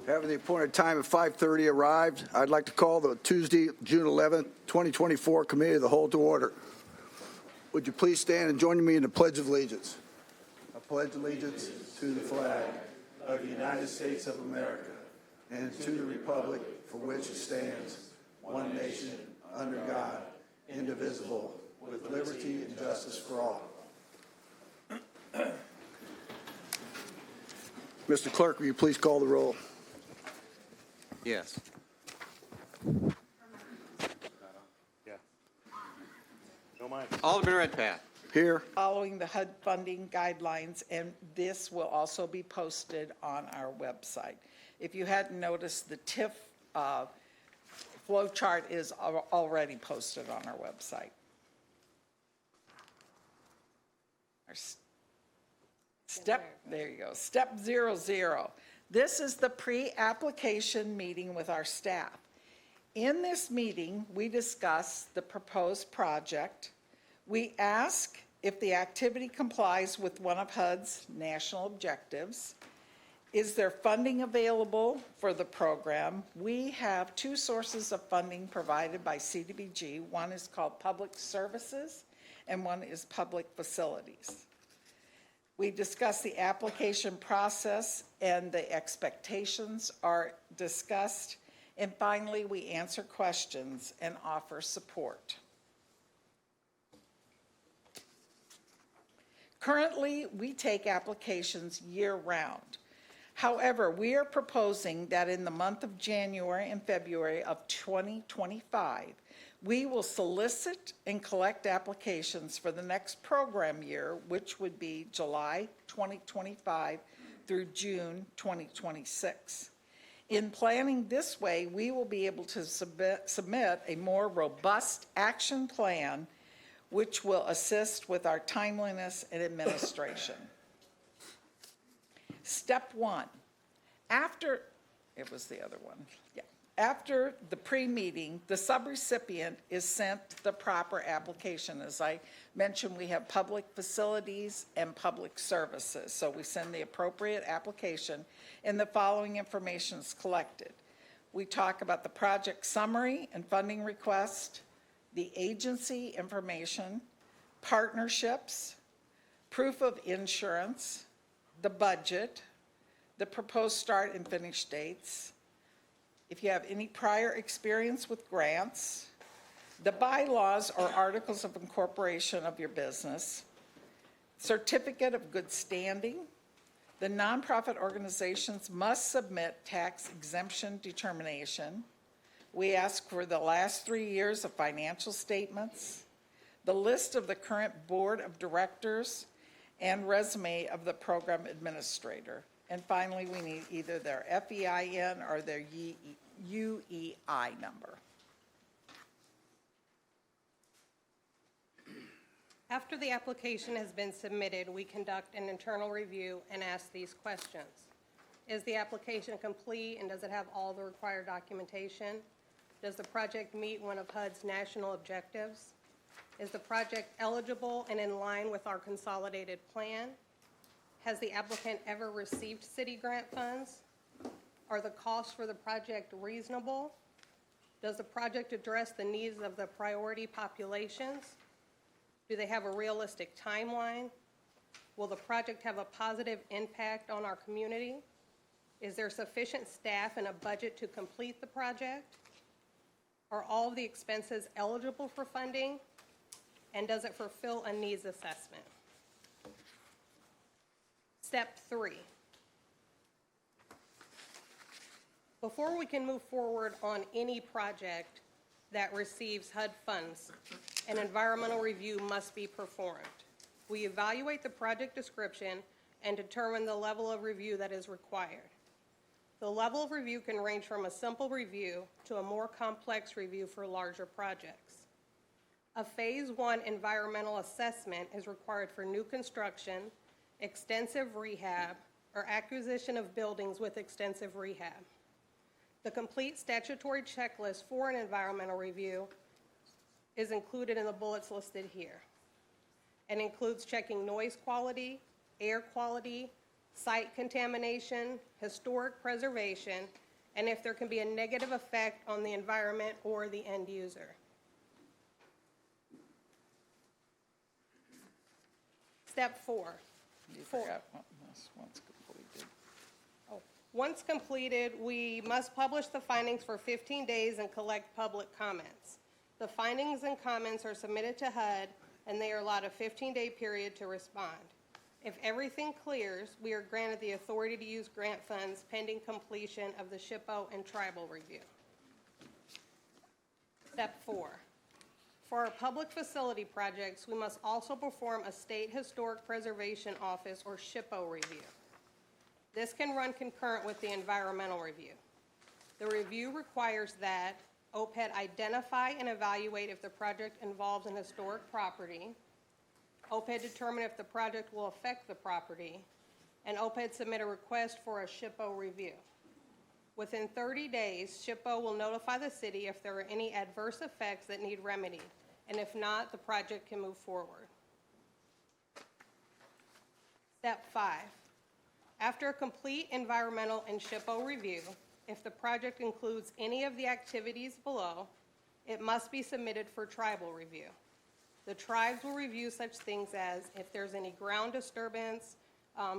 Having the appointed time of 5:30 arrived, I'd like to call the Tuesday, June 11th, 2024 Committee of the Whole to order. Would you please stand and join me in the Pledge of Allegiance? I pledge allegiance to the flag of the United States of America and to the republic for which it stands, one nation, under God, indivisible, with liberty and justice for all. Mr. Clerk, will you please call the roll? Yes. Alderman Redpath. Here. Following the HUD funding guidelines, and this will also be posted on our website. If you hadn't noticed, the TIF flow chart is already posted on our website. There you go, step 00. This is the pre-application meeting with our staff. In this meeting, we discuss the proposed project. We ask if the activity complies with one of HUD's national objectives. Is there funding available for the program? We have two sources of funding provided by CDBG. One is called Public Services and one is Public Facilities. We discuss the application process and the expectations are discussed. And finally, we answer questions and offer support. Currently, we take applications year-round. However, we are proposing that in the month of January and February of 2025, we will solicit and collect applications for the next program year, which would be July 2025 through June 2026. In planning this way, we will be able to submit a more robust action plan, which will assist with our timeliness and administration. Step 1, after the pre-meeting, the subrecipient is sent the proper application. As I mentioned, we have public facilities and public services. So we send the appropriate application and the following information is collected. We talk about the project summary and funding request, the agency information, partnerships, proof of insurance, the budget, the proposed start and finish dates, if you have any prior experience with grants, the bylaws or articles of incorporation of your business, certificate of good standing. The nonprofit organizations must submit tax exemption determination. We ask for the last 3 years of financial statements, the list of the current board of directors, and resume of the program administrator. And finally, we need either their FEIN or their UEI number. After the application has been submitted, we conduct an internal review and ask these questions. Is the application complete and does it have all the required documentation? Does the project meet one of HUD's national objectives? Is the project eligible and in line with our consolidated plan? Has the applicant ever received city grant funds? Are the costs for the project reasonable? Does the project address the needs of the priority populations? Do they have a realistic timeline? Will the project have a positive impact on our community? Is there sufficient staff and a budget to complete the project? Are all of the expenses eligible for funding? And does it fulfill a needs assessment? Step 3. Before we can move forward on any project that receives HUD funds, an environmental review must be performed. We evaluate the project description and determine the level of review that is required. The level of review can range from a simple review to a more complex review for larger projects. A Phase 1 environmental assessment is required for new construction, extensive rehab, or acquisition of buildings with extensive rehab. The complete statutory checklist for an environmental review is included in the bullets listed here and includes checking noise quality, air quality, site contamination, historic preservation, and if there can be a negative effect on the environment or the end user. Step 4. You Four. forgot one once completed. Once completed, we must publish the findings for 15 days and collect public comments. The findings and comments are submitted to HUD, and they are allowed a 15-day period to respond. If everything clears, we are granted the authority to use grant funds pending completion of the SHPO and tribal review. Step 4. For our public facility projects, we must also perform a State Historic Preservation Office or SHPO review. This can run concurrent with the environmental review. The review requires that OPED identify and evaluate if the project involves an historic property, OPED determine if the project will affect the property, and OPED submit a request for a SHPO review. Within 30 days, SHPO will notify the city if there are any adverse effects that need remedy, and if not, the project can move forward. Step 5. After a complete environmental and SHPO review, if the project includes any of the activities below, it must be submitted for tribal review. The tribes will review such things as if there's any ground disturbance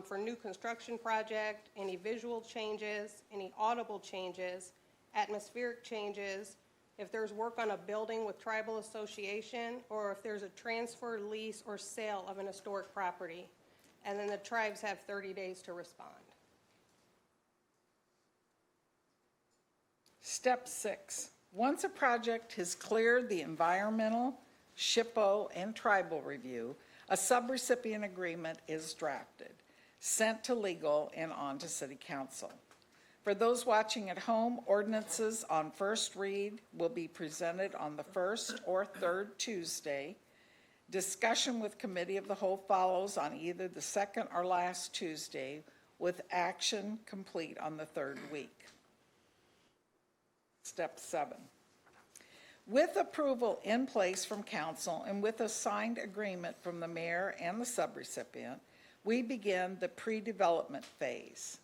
for new construction project, any visual changes, any audible changes, atmospheric changes, if there's work on a building with tribal association, or if there's a transfer, lease, or sale of an historic property. And then the tribes have 30 days to respond. Step 6. Once a project has cleared the environmental, SHPO, and tribal review, a subrecipient agreement is drafted, sent to legal, and on to City Council. For those watching at home, ordinances on first read will be presented on the first or third Tuesday. Discussion with Committee of the Whole follows on either the second or last Tuesday, with action complete on the third week. Step 7. With approval in place from council and with a signed agreement from the mayor and the subrecipient, we begin the pre-development phase.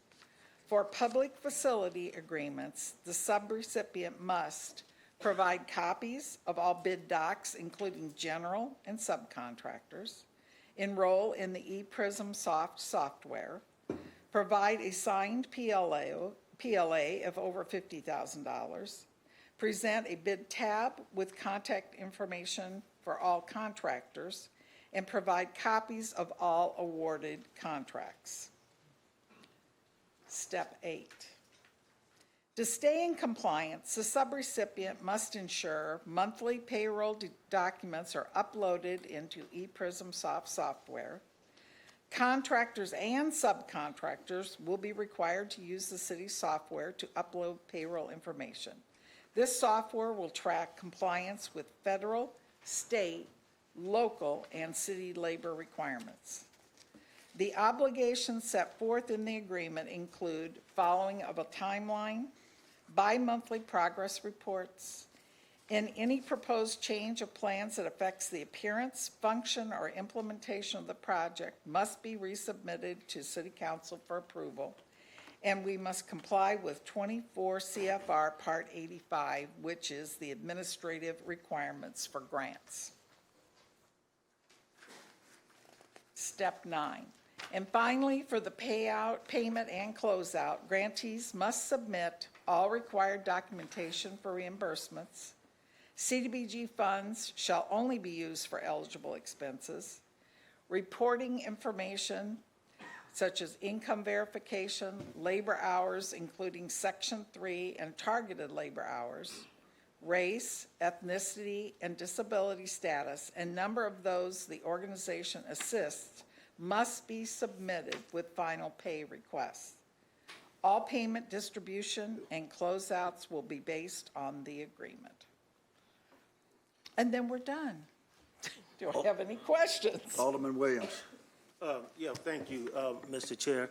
For public facility agreements, the subrecipient must provide copies of all bid docs, including general and subcontractors, enroll in the ePrism software, provide a signed PLA of over $50,000, present a bid tab with contact information for all contractors, and provide copies of all awarded contracts. Step 8. To stay in compliance, the subrecipient must ensure monthly payroll documents are uploaded into ePrism software. Contractors and subcontractors will be required to use the city's software to upload payroll information. This software will track compliance with federal, state, local, and city labor requirements. The obligations set forth in the agreement include following of a timeline, bi-monthly progress reports, and any proposed change of plans that affects the appearance, function, or implementation of the project must be resubmitted to City Council for approval, and we must comply with 24 CFR Part 85, which is the administrative requirements for grants. Step 9. And finally, for the payment, and closeout, grantees must submit all required documentation for reimbursements. CDBG funds shall only be used for eligible expenses. Reporting information such as income verification, labor hours, including Section 3 and targeted labor hours, race, ethnicity, and disability status, and number of those the organization assists must be submitted with final pay requests. All payment distribution and closeouts will be based on the agreement. And then we're done. Do I have any questions? Alderman Williams. Yeah, thank you, Mr. Chair.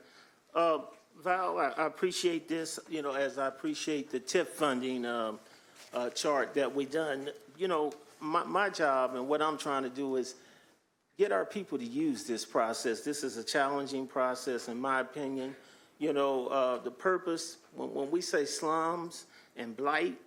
Val, I appreciate this, as I appreciate the TIP funding chart that we done. My job and what I'm trying to do is get our people to use this process. This is a challenging process, in my opinion. You know, the purpose, when we say slums and blight,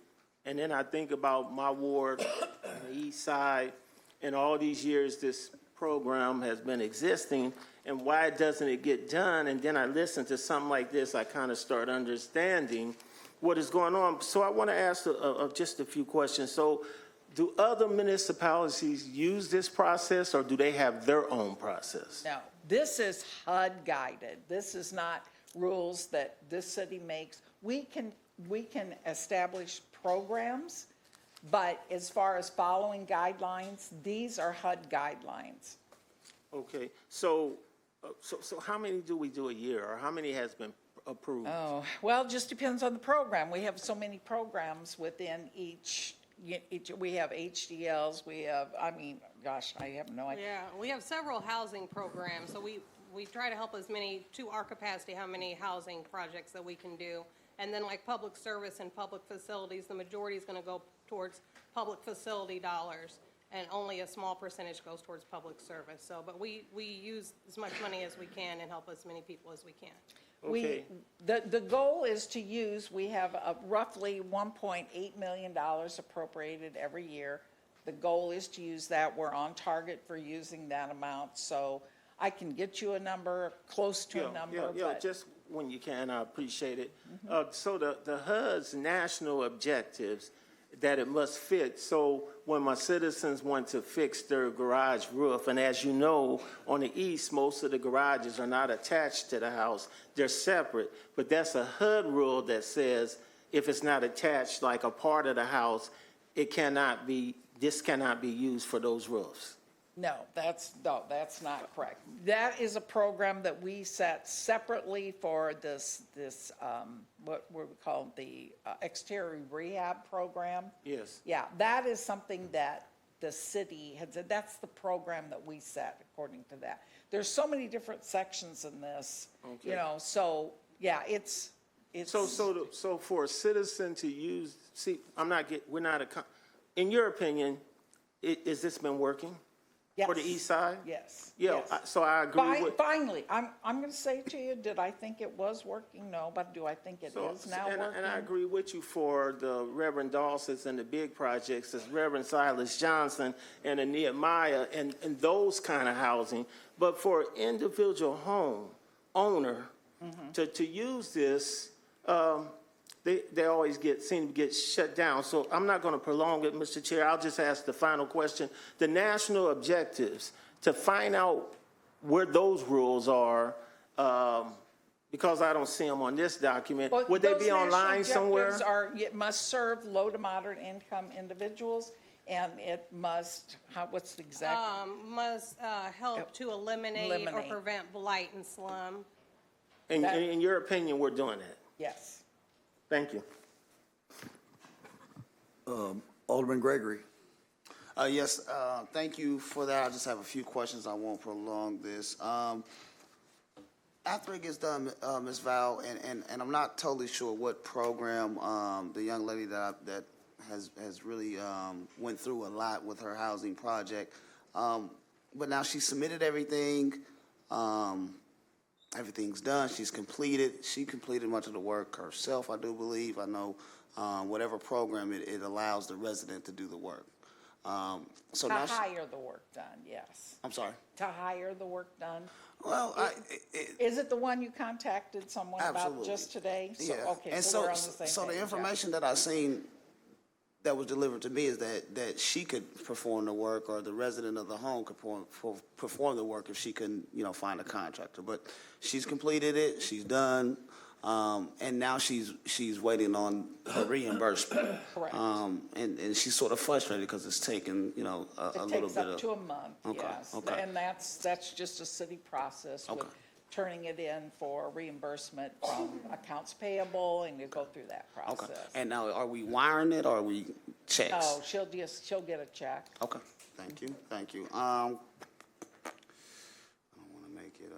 and then I think about my ward on the east side, and all these years this program has been existing, and why doesn't it get done? And then I listen to something like this, I kind of start understanding what is going on. So I want to ask just a few questions. So do other municipalities use this process, or do they have their own process? No, this is HUD guided. This is not rules that this city makes. We can establish programs, but as far as following guidelines, these are HUD guidelines. Okay, so how many do we do a year, or how many has been approved? Oh, well, it just depends on the program. We have so many programs within each we have HDLs, we have, I mean, gosh, I have no idea. Yeah, we have several housing programs, so we try to help as many, to our capacity, how many housing projects that we can do. And then like public service and public facilities, the majority is going to go towards public facility dollars, and only a small percentage goes towards public service. So, but we use as much money as we can and help as many people as we can. Okay. The goal is to use, we have roughly $1.8 million appropriated every year. The goal is to use that. We're on target for using that amount. So I can get you a number, close to a number. Yeah, but just when you can, I appreciate it. So the HUD's national objectives, that it must fit. So when my citizens want to fix their garage roof, and as you know, on the east, most of the garages are not attached to the house. They're separate. But that's a HUD rule that says if it's not attached, like a part of the house, this cannot be used for those roofs. No, that's not correct. That is a program that we set separately for this what we call the exterior rehab program. Yes. Yeah, that is something that the city had said, that's the program that we set according to that. There's so many different sections in this, Okay. you know, so, yeah, it's. So for a citizen to use, see, in your opinion, is this been working? Yes. For the east side? Yes. Yeah, yes. so I agree with. Finally, I'm going to say to you, did I think it was working? No, but do I think it is now working? And I agree with you for the Reverend Dawson's and the big projects, as Reverend Silas Johnson and the Nehemiah and those kind of housing. But for an individual home owner to use this, they always seem to get shut down. So I'm not going to prolong it, Mr. Chair. I'll just ask the final question. The national objectives, to find out where those rules are, because I don't see them on this document, Well, would they those be online national somewhere? objectives it must serve low to moderate income individuals, and it must, what's the exact? Must help to eliminate or Eliminate. prevent blight and slum. And in your opinion, we're doing that? Yes. Thank you. Alderman Gregory. Yes, thank you for that. I just have a few questions. I won't prolong this. After it gets done, Ms. Val, and I'm not totally sure what program the young lady that has really went through a lot with her housing project, but now she submitted everything. Everything's done. She's completed. She completed much of the work herself, I do believe. I know whatever program it allows the resident to do the work. So To now hire the work done, yes. I'm sorry. To hire the work done. Well, Is it the one you contacted someone about absolutely. just today? Yeah. Okay, And so we're on the same so the page, yeah. information that I seen that was delivered to me is that she could perform the work, or the resident of the home could perform the work if she couldn't, find a contractor. But she's completed it. She's done. And now she's waiting on her reimbursement. Correct. And she's sort of frustrated because it's taken, a little It bit takes of. up to a month, Okay, yes. okay. And that's just a city process with Okay. turning it in for reimbursement from accounts payable, and you go through that Okay. process. And now, are we wiring it, or are we checks? No, she'll get a check. Okay, thank you. I don't want to make it,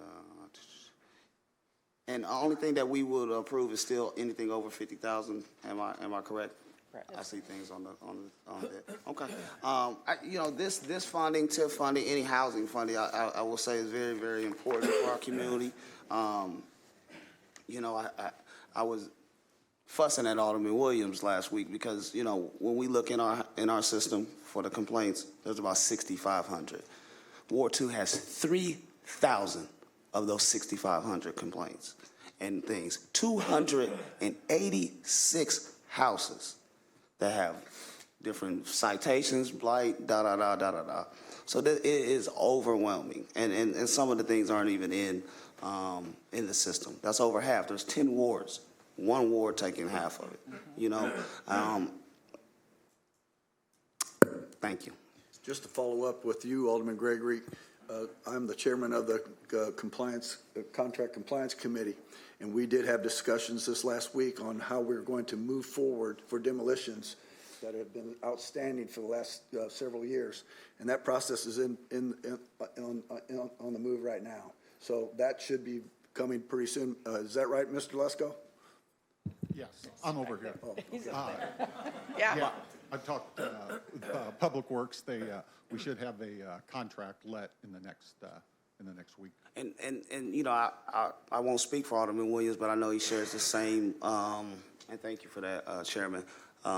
and the only thing that we would approve is still anything over 50,000, am I correct? I see things on that. Okay. This funding, TIF funding, any housing funding, I will say is very, very important for our community. I was fussing at Alderman Williams last week because, when we look in our system for the complaints, there's about 6,500. Ward 2 has 3,000 of those 6,500 complaints and things. 286 houses that have different citations, blight, da-da-da. So it is overwhelming, and some of the things aren't even in the system. That's over half. There's 10 wards, one ward taking half of it, Thank you. Just to follow up with you, Alderman Gregory, I'm the chairman of the Contract Compliance Committee, and we did have discussions this last week on how we're going to move forward for demolitions that have been outstanding for the last several years, and that process is on the move right now. So that should be coming pretty soon. Is that right, Mr. Lesko? Yes, I'm over here. Yeah. I talked Public Works. We should have a contract let in the next week. And I won't speak for Alderman Williams, but I know he shares the same, and thank you for that, Chairman,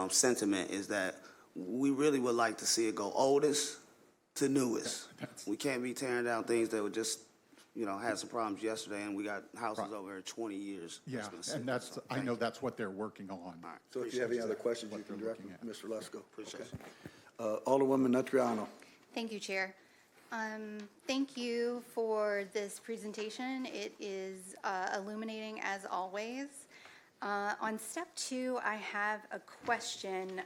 sentiment, is that we really would like to see it go oldest to newest. We can't be tearing down things that were just, had some problems yesterday, and we got houses over here 20 years. Yeah, and I know that's what they're working on. So if you have any other questions, you can direct them to Mr. Lesko. Appreciate it. Alderwoman Natriano. Thank you, Chair. Thank you for this presentation. It is illuminating as always. On step 2, I have a question.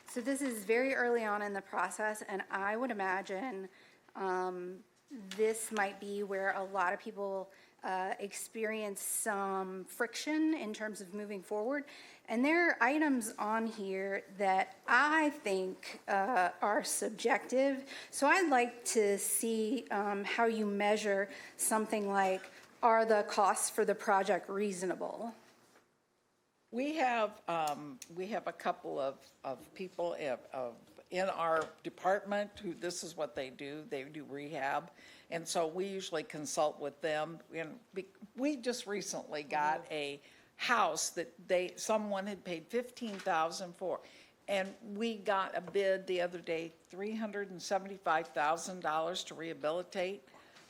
So this is very early on in the process, and I would imagine this might be where a lot of people experience some friction in terms of moving forward. And there are items on here that I think are subjective. So I'd like to see how you measure something like, are the costs for the project reasonable? We have a couple of people in our department who, this is what they do rehab. And so we usually consult with them. And we just recently got a house that someone had paid $15,000 for. And we got a bid the other day, $375,000 to rehabilitate.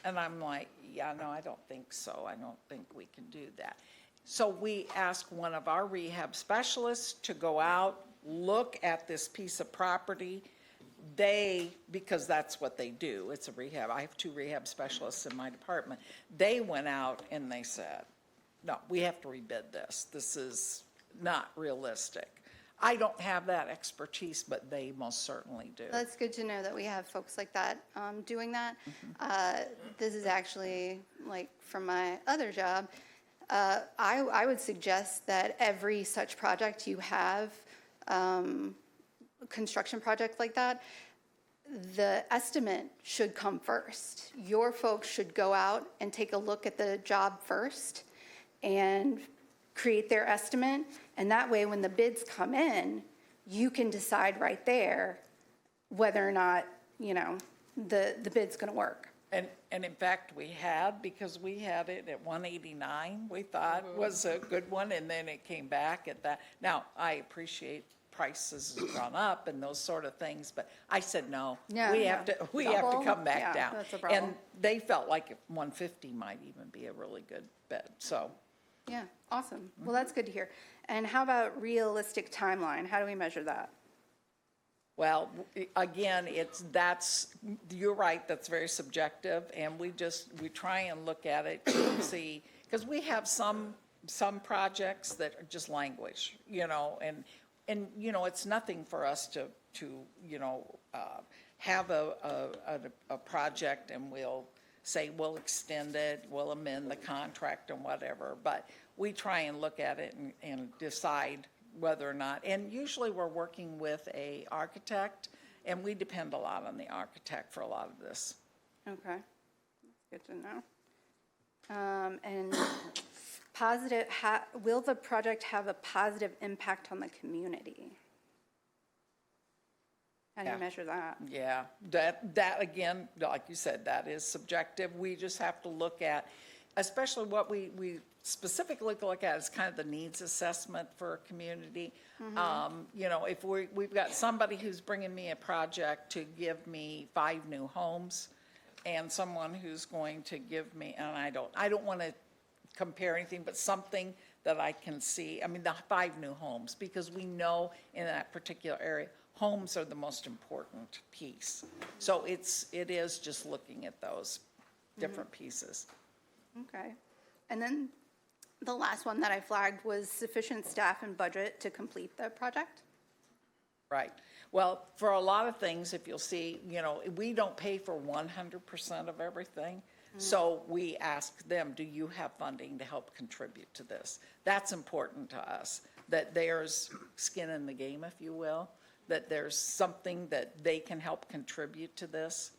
And I'm like, yeah, no, I don't think so. I don't think we can do that. So we asked one of our rehab specialists to go out, look at this piece of property. Because that's what they do, it's a rehab. I have 2 rehab specialists in my department. They went out and they said, no, we have to rebid this. This is not realistic. I don't have that expertise, but they most certainly do. That's good to know that we have folks like that doing that. This is actually, like, from my other job, I would suggest that every such project you have, construction project like that, the estimate should come first. Your folks should go out and take a look at the job first and create their estimate. And that way, when the bids come in, you can decide right there whether or not, the bid's going to work. And in fact, because we had it at 189, we thought was a good one, and then it came back at that. Now, I appreciate prices have gone up and those sort of things, but I said, no, we have to come back down. That's a problem. And they felt like 150 might even be a really good bid, so. Yeah, awesome. Well, that's good to hear. And how about realistic timeline? How do we measure that? Well, again, you're right, that's very subjective, and we try and look at it to see, because we have some projects that are just languish, and it's nothing for us to have a project and we'll say we'll extend it, we'll amend the contract and whatever, but we try and look at it and decide whether or not, and usually we're working with a architect, and we depend a lot on the architect for a lot of this. Okay, that's good to know. And will the project have a positive impact on the community? How do you Yeah. measure that? Yeah, that again, like you said, that is subjective. We just have to look at, especially what we specifically look at is kind of the needs assessment for a community. You know, if we've got somebody who's bringing me a project to give me 5 new homes and someone who's going to give me, and I don't want to compare anything, but something that I can see, I mean, the 5 new homes, because we know in that particular area, homes are the most important piece. So it is just looking at those different pieces. Okay. And then the last one that I flagged was sufficient staff and budget to complete the project? Right. Well, for a lot of things, if you'll see, you know, we don't pay for 100% of everything. So we ask them, do you have funding to help contribute to this? That's important to us, that there's skin in the game, if you will, that there's something that they can help contribute to this.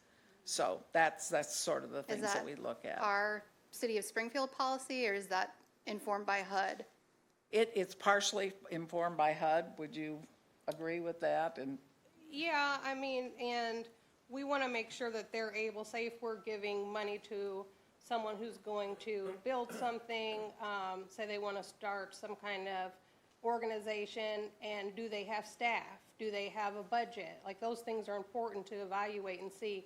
So that's sort of the things that we look at. Our City of Springfield policy, or is that informed by HUD? It's partially informed by HUD. Would you agree with that? And Yeah, I mean, and we want to make sure that they're able, say if we're giving money to someone who's going to build something, say they want to start some kind of organization, and do they have staff? Do they have a budget? Like, those things are important to evaluate and see,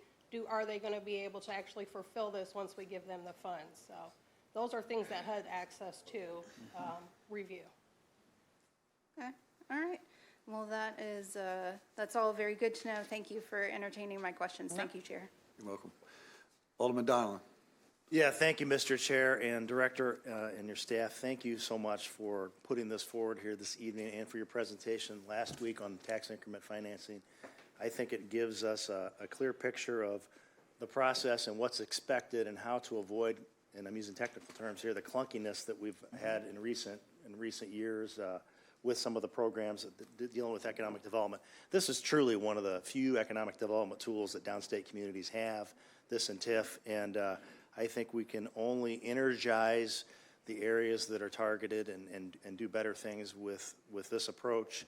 are they going to be able to actually fulfill this once we give them the funds? So those are things that HUD access to review. Okay, all right. Well, that's all very good to know. Thank you for entertaining my questions. Thank you, Chair. You're welcome. Alderman Donovan. Yeah, thank you, Mr. Chair and Director and your staff. Thank you so much for putting this forward here this evening and for your presentation last week on tax increment financing. I think it gives us a clear picture of the process and what's expected and how to avoid, and I'm using technical terms here, the clunkiness that we've had in recent years with some of the programs dealing with economic development. This is truly one of the few economic development tools that downstate communities have, this and TIF, and I think we can only energize the areas that are targeted and do better things with this approach.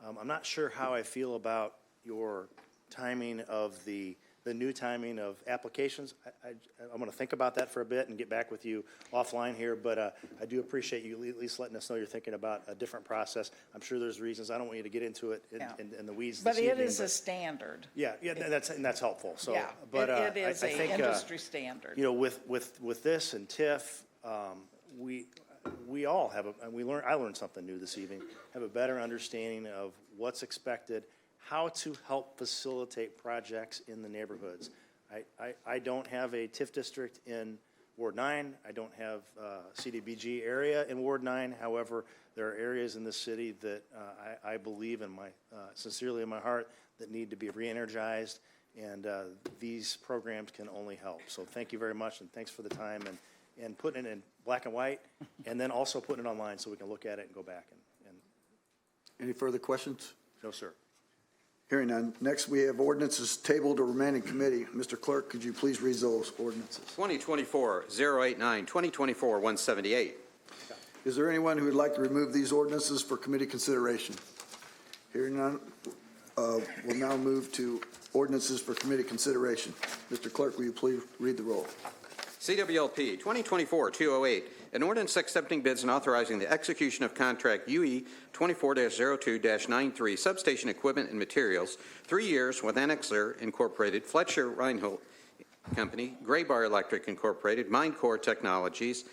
I'm not sure how I feel about your timing of the new timing of applications. I'm going to think about that for a bit and get back with you offline here, but I do appreciate you at least letting us know you're thinking about a different process. I'm sure there's reasons. I don't want you to get into it in the weeds this evening. But it is a standard. Yeah, that's helpful. So, Yeah, but it is I think, an industry standard. you know, with this and TIF, we all have I learned something new this evening, have a better understanding of what's expected, how to help facilitate projects in the neighborhoods. I don't have a TIF district in Ward 9. I don't have a CDBG area in Ward 9. However, there are areas in the city that I believe sincerely in my heart that need to be re-energized, and these programs can only help. So thank you very much, and thanks for the time and putting it in black and white, and then also putting it online so we can look at it and go back and Any further questions? no, sir. Hearing none. Next, we have ordinances tabled to remain in committee. Mr. Clerk, could you please read those ordinances? 2024-089, 2024-178. Is there anyone who would like to remove these ordinances for committee consideration? Hearing none, we'll now move to ordinances for committee consideration. Mr. Clerk, will you please read the roll? CWLP 2024-208, an ordinance accepting bids and authorizing the execution of contract UE 24-02-93 substation equipment and materials, 3 years with Annexer Incorporated, Fletcher Reinhold Company, Gray Bar Electric Incorporated, Mindcore Technologies,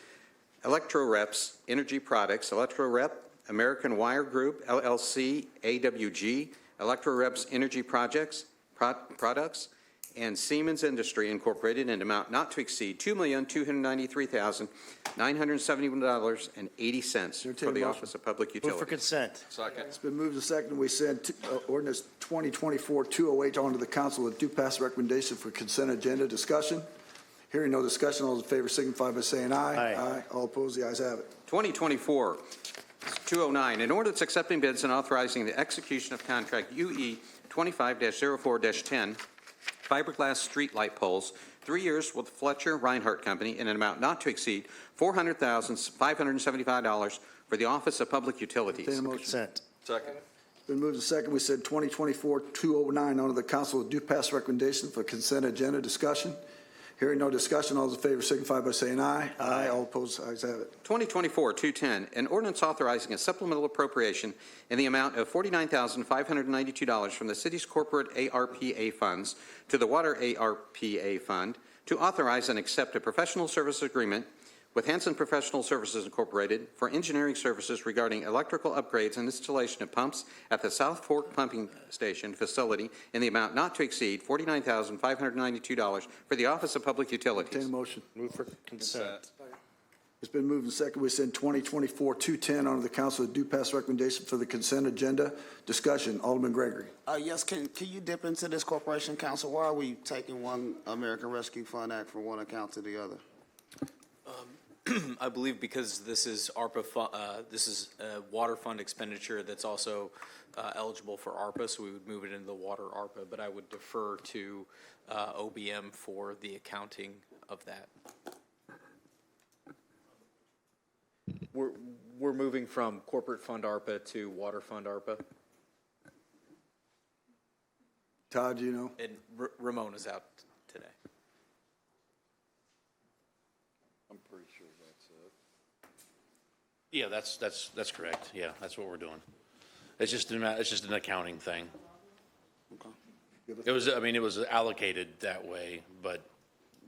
Electro-Reps Energy Products, Electro-Rep American Wire Group, LLC, AWG, Electro-Reps Energy Products, and Siemens Industry Incorporated in an amount not to exceed $2,293,971.80 for the Office of Public Move for Utilities. consent. Second. It's been moved and seconded. We send ordinance 2024-208 on to the council with due pass recommendation for consent agenda. Discussion? Hearing no discussion, all those in favor signify by saying aye. Aye. All opposed, the ayes have it. 2024-209, an ordinance accepting bids and authorizing the execution of contract UE 25-04-10 fiberglass street light poles 3 years with Fletcher Reinhardt Company in an amount not to exceed $400,575 for the Office of Public Utilities. Entertain a motion. Consent. Been moved and second. We said 2024-209 under the council will do pass recommendation for consent agenda discussion. Hearing no discussion, all those in favor signify by saying aye. Aye. All opposed, ayes have it. 2024-210, an ordinance authorizing a supplemental appropriation in the amount of $49,592 from the city's corporate ARPA funds to the Water ARPA Fund to authorize and accept a professional service agreement with Hanson Professional Services Incorporated for engineering services regarding electrical upgrades and installation of pumps at the South Fork Pumping Station facility in the amount not to exceed $49,592 for the Office of Public Utilities. Entertain a motion. Move for consent. It's been moved and second. We send 2024-210 under the council will do pass recommendation for the consent agenda discussion. Alderman Gregory. Yes, can you dip into this corporation council? Why are we taking one American Rescue Fund Act from one account to the other? I believe because this is this is a water fund expenditure that's also eligible for ARPA, so we would move it into the water ARPA, but I would defer to OBM for the accounting of that. We're moving from corporate fund ARPA to water fund ARPA, Todd, do you know? and Ramon is out today. I'm pretty sure that's it. Yeah, that's correct. Yeah, that's what we're doing. It's just an accounting thing. It was allocated that way, but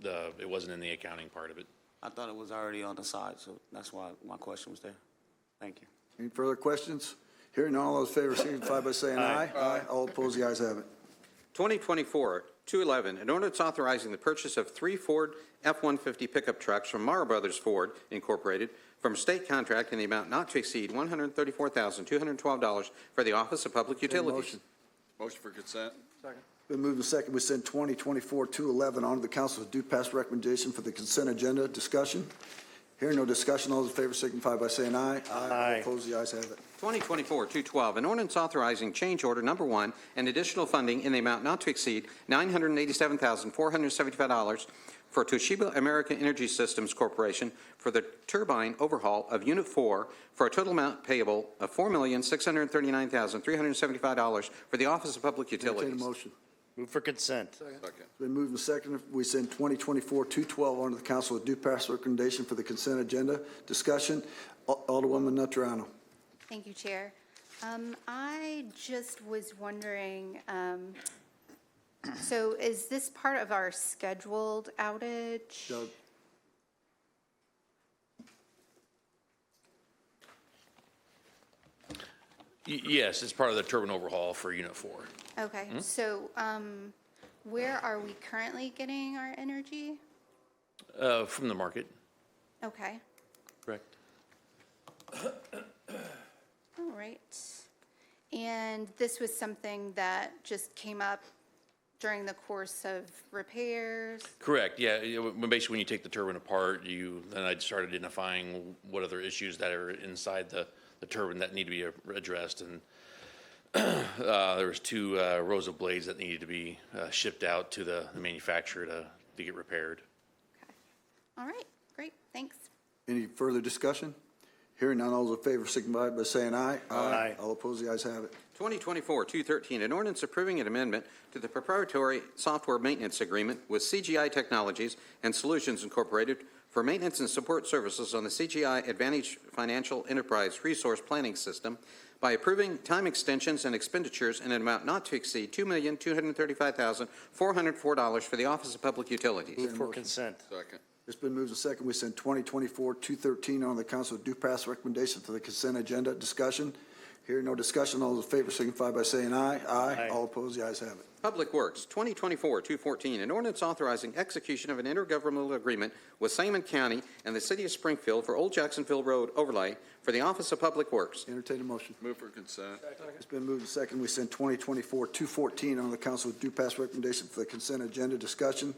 it wasn't in the accounting part of it. I thought it was already on the side, so that's why my question was there. Thank you. Any further questions? Hearing none, all those in favor signify by saying aye. Aye. All opposed, the ayes have it. 2024-211, an ordinance authorizing the purchase of 3 Ford F-150 pickup trucks from Mara Brothers Ford Incorporated from a state contract in the amount not to exceed $134,212 for the Office of Public Utilities. Motion for consent? Been moved and second. We send 2024-211 on to the council with due pass recommendation for the consent agenda discussion. Hearing no discussion, all those in favor signify by saying aye. Aye. All opposed, the ayes have it. 2024-212, an ordinance authorizing change order number 1 and additional funding in the amount not to exceed $987,475 for Toshiba American Energy Systems Corporation for the turbine overhaul of Unit 4 for a total amount payable of $4,639,375 for the Office of Public Entertain a Utilities. motion. Move for consent. Second. Been moved and seconded. We send 2024-212 on to the council with due pass recommendation for the consent agenda discussion. Alderwoman Natarano. Thank you, Chair. I just was wondering, so is this part of our scheduled outage? Doug. Yes, it's part of the turbine overhaul for Unit 4. Okay, so where are we currently getting our energy? From the market, Okay, correct? all right. And this was something that just came up during the course of repairs? Correct, yeah. Basically, when you take the turbine apart, then I'd start identifying what other issues that are inside the turbine that need to be addressed. And there was 2 rows of blades that needed to be shipped out to the manufacturer to get repaired. Okay. All right, great, thanks. Any further discussion? Hearing none, all those in favor signify by saying aye. Aye. All opposed, the ayes have it. 2024-213, an ordinance approving an amendment to the proprietary software maintenance agreement with CGI Technologies and Solutions Incorporated for maintenance and support services on the CGI Advantage Financial Enterprise Resource Planning System by approving time extensions and expenditures in an amount not to exceed $2,235,404 for the Office of Public Utilities. Move for consent. Second. It's been moved and seconded. We send 2024-213 on the council with due pass recommendation for the consent agenda discussion. Hearing no discussion, all those in favor signify by saying aye. Aye. All opposed, the ayes have it. Public Works, 2024-214, an ordinance authorizing execution of an intergovernmental agreement with Sangamon County and the City of Springfield for Old Jacksonville Road overlay for the Office of Public Works. Entertain a motion. Move for consent. It's been moved and seconded. We send 2024-214 on the council with due pass recommendation for the consent agenda discussion.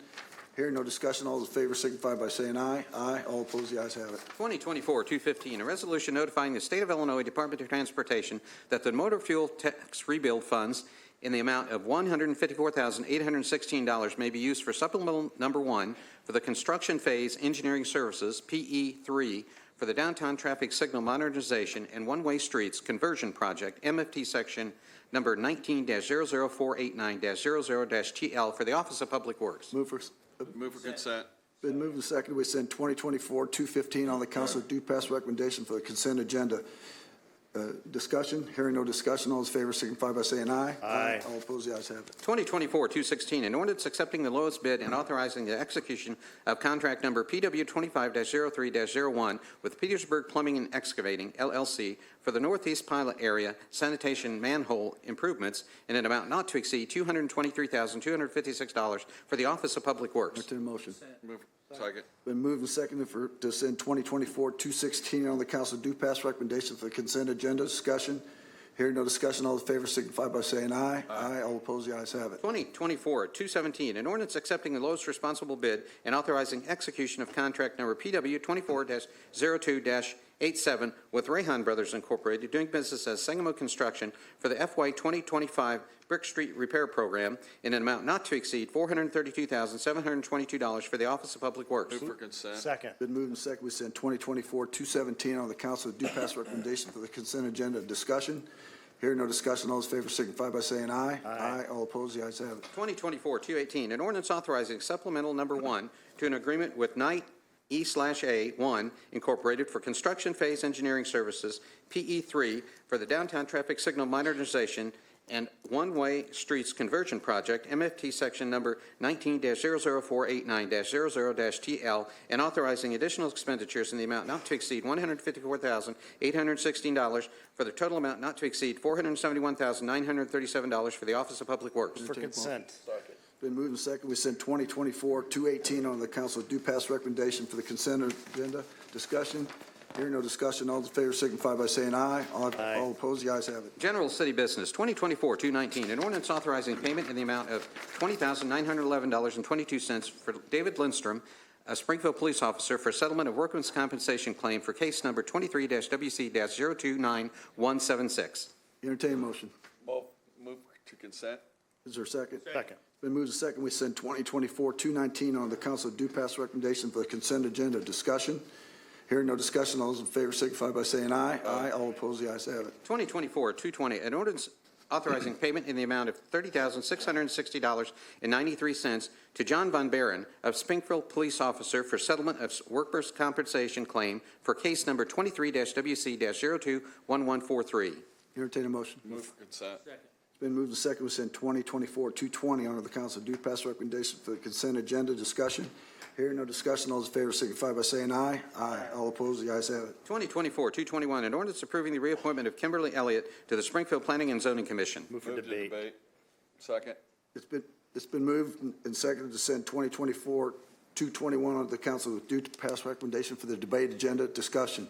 Hearing no discussion, all those in favor signify by saying aye. Aye. All opposed, the ayes have it. 2024-215, a resolution notifying the State of Illinois Department of Transportation that the motor fuel tax rebuild funds in the amount of $154,816 may be used for supplemental number 1 for the construction phase engineering services, PE3, for the downtown traffic signal modernization and one-way streets conversion project, MFT section number 19-00489-00-TL for the Office of Public Works. Move for consent. Been moved and seconded. We send 2024-215 on the council due pass recommendation for the consent agenda. Discussion, hearing no discussion, all those in favor signify by saying aye. Aye. All opposed, the ayes have it. 2024-216, an ordinance accepting the lowest bid and authorizing the execution of contract number PW 25-03-01 with Petersburg Plumbing and Excavating, LLC, for the Northeast Pilot Area sanitation manhole improvements in an amount not to exceed $223,256 for the Office of Public Works. Entertain a motion. Move. Second. Been moved and seconded to send 2024-216 on the council due pass recommendation for the consent agenda. Discussion, hearing no discussion, all in favor signify by saying aye. Aye. All opposed, the ayes have it. 2024-217, an ordinance accepting the lowest responsible bid and authorizing execution of contract number PW 24-02-87 with Rayhan Brothers Incorporated, doing business as Sangamo Construction for the FY 2025 Brick Street Repair Program in an amount not to exceed $432,722 for the Office of Public Works. Move for consent. Second. Been moved and seconded. We send 2024-217 on the council due pass recommendation for the consent agenda. Discussion, hearing no discussion, all those in favor signify by saying aye. Aye. All opposed, the ayes have it. 2024-218, an ordinance authorizing supplemental number 1 to an agreement with Knight E/A1 Incorporated for construction phase engineering services, PE3, for the downtown traffic signal modernization and one-way streets conversion project, MFT section number 19-00489-00-TL, and authorizing additional expenditures in the amount not to exceed $154,816 for the total amount not to exceed $471,937 for the Office of Public Works. For consent. Been moved and seconded. We send 2024-218 on the council due pass recommendation for the consent agenda. Discussion, hearing no discussion, all in favor signify by saying aye. All opposed, the ayes have it. General City Business, 2024-219, an ordinance authorizing payment in the amount of $20,911.22 for David Lindstrom, a Springfield police officer, for settlement of workman's compensation claim for case number 23-WC-029176. Entertain a motion. Move to consent. Is there a second? Second. Been moved and seconded. We send 2024-219 on the council due pass recommendation for the consent agenda. Discussion, hearing no discussion, all those in favor signify by saying aye. Aye. All opposed, the ayes have it. 2024-220, an ordinance authorizing payment in the amount of $30,660.93 to John Von Baron, of Springfield police officer, for settlement of workers' compensation claim for case number 23-WC-021143. Entertain a motion. Move for consent. It's been moved and seconded. We send 2024-220 under the council due pass recommendation for the consent agenda. Discussion, hearing no discussion, all those in favor signify by saying aye. Aye. All opposed, the ayes have it. 2024-221, an ordinance approving the reappointment of Kimberly Elliott to the Springfield Planning and Zoning Commission. Move for Move to debate. debate. Second. It's been moved and seconded to send 2024-221 under the council due pass recommendation for the debate agenda. Discussion.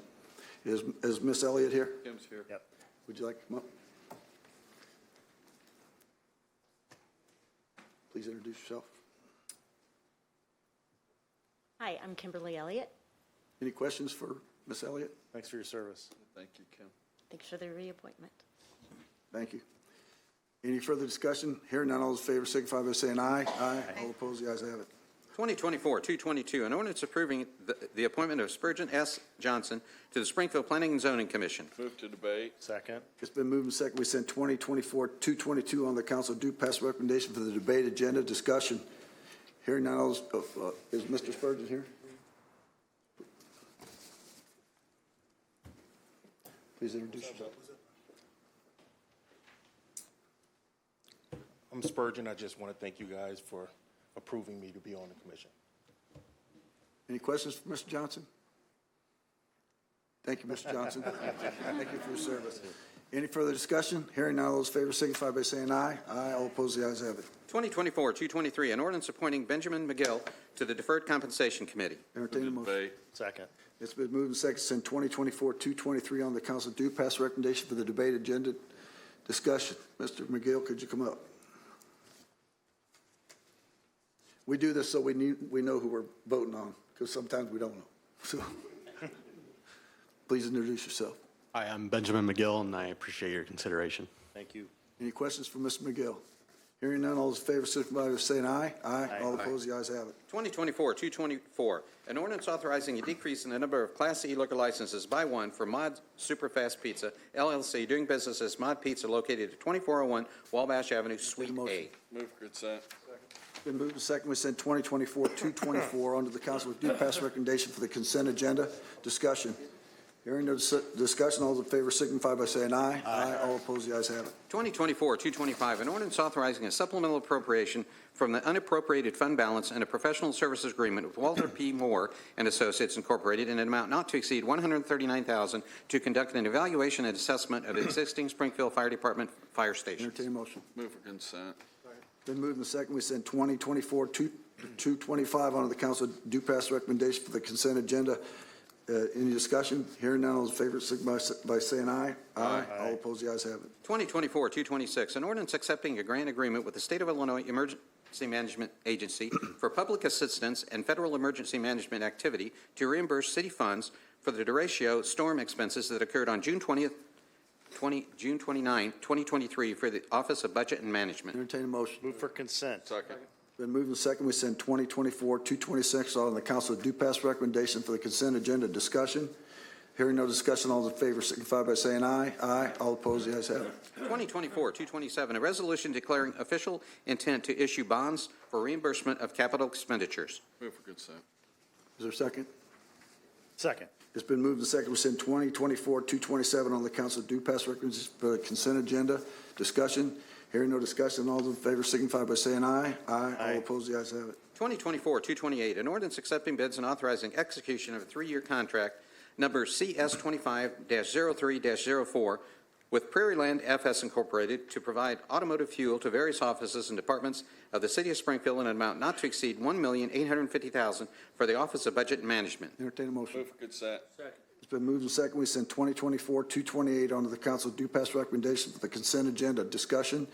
Is Miss Elliott here? Kim's here. Yep. Would you like to come up? Please introduce yourself. Hi, I'm Kimberly Elliott. Any questions for Miss Elliott? Thanks for your service. Thank you, Kim. Thanks for the reappointment. Thank you. Any further discussion? Hearing none, all those in favor signify by saying aye. Aye. All opposed, the ayes have it. 2024-222, an ordinance approving the appointment of Spurgeon S. Johnson to the Springfield Planning and Zoning Commission. Move to debate. Second. It's been moved and seconded. We send 2024-222 on the council due pass recommendation for the debate agenda. Discussion. Hearing none, all those, is Mr. Spurgeon here? Please introduce yourself. I'm Spurgeon. I just want to thank you guys for approving me to be on the commission. Any questions for Mr. Johnson? Thank you, Mr. Johnson. Thank you for your service. Any further discussion? Hearing none, all those in favor signify by saying aye. Aye. All opposed, the ayes have it. 2024-223, an ordinance appointing Benjamin McGill to the Deferred Compensation Committee. Entertain a Move to motion. debate. Second. It's been moved and seconded. Send 2024-223 on the council due pass recommendation for the debate agenda. Discussion. Mr. McGill, could you come up? We do this so we know who we're voting on, because sometimes we don't know. So, please introduce yourself. Hi, I'm Benjamin McGill, and I appreciate your consideration. Thank you. Any questions for Mr. McGill? Hearing none, all those in favor signify by saying aye. Aye. All opposed, the ayes have it. 2024-224, an ordinance authorizing a decrease in the number of Class E liquor licenses by one for Mod Superfast Pizza, LLC, doing business as Mod Pizza located at 2401 Wabash Avenue, Suite A. Move for consent. Been moved and seconded. We send 2024-224 on to the council with due pass recommendation for the consent agenda. Discussion. Hearing no discussion, all those in favor signify by saying aye. Aye. All opposed, the ayes have it. 2024-225, an ordinance authorizing a supplemental appropriation from the unappropriated fund balance and a professional services agreement with Walter P. Moore and Associates Incorporated in an amount not to exceed $139,000 to conduct an evaluation and assessment of existing Springfield Fire Department fire stations. Entertain a motion. Move for consent. Been moved and seconded. We send 2024-225 on to the council with due pass recommendation for the consent agenda. Any discussion? Hearing none, all those in favor signify by saying aye. Aye. All opposed, the ayes have it. 2024-226, an ordinance accepting a grant agreement with the State of Illinois Emergency Management Agency for public assistance and federal emergency management activity to reimburse city funds for the derecho storm expenses that occurred on June 29, 2023 for the Office of Budget and Management. Entertain a motion. Move for consent. Second. Been moved and seconded. We send 2024-226 on the council with due pass recommendation for the consent agenda. Discussion. Hearing no discussion, all those in favor signify by saying aye. Aye. All opposed, the ayes have it. 2024-227, a resolution declaring official intent to issue bonds for reimbursement of capital expenditures. Move for consent. Is there a second? Second. It's been moved and seconded. We send 2024-227 on the council with due pass recommendation for the consent agenda. Discussion. Hearing no discussion, all those in favor signify by saying aye. Aye. All opposed, the ayes have it. 2024-228, an ordinance accepting bids and authorizing execution of a three-year contract number CS25-03-04 with Prairie Land FS Incorporated to provide automotive fuel to various offices and departments of the City of Springfield in an amount not to exceed $1,850,000 for the Office of Budget and Management. Entertain a motion. Move for consent. It's been moved and seconded. We send 2024-228 on to the council with due pass recommendation for the consent agenda. Discussion.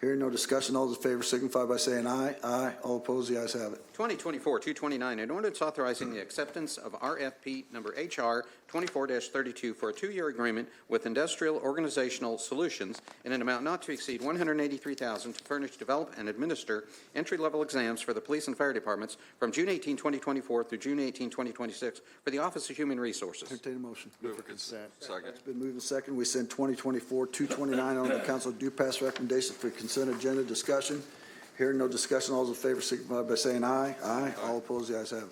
Hearing no discussion, all those in favor signify by saying aye. Aye. All opposed, the ayes have it. 2024-229, an ordinance authorizing the acceptance of RFP number HR 24-32 for a two-year agreement with Industrial Organizational Solutions in an amount not to exceed $183,000 to furnish, develop, and administer entry-level exams for the police and fire departments from June 18, 2024 through June 18, 2026 for the Office of Human Resources. Entertain a motion. Move for consent. Second. It's been moved and seconded. We send 2024-229 on to the council with due pass recommendation for consent agenda. Discussion. Hearing no discussion, all those in favor signify by saying aye. Aye. All opposed, the ayes have it.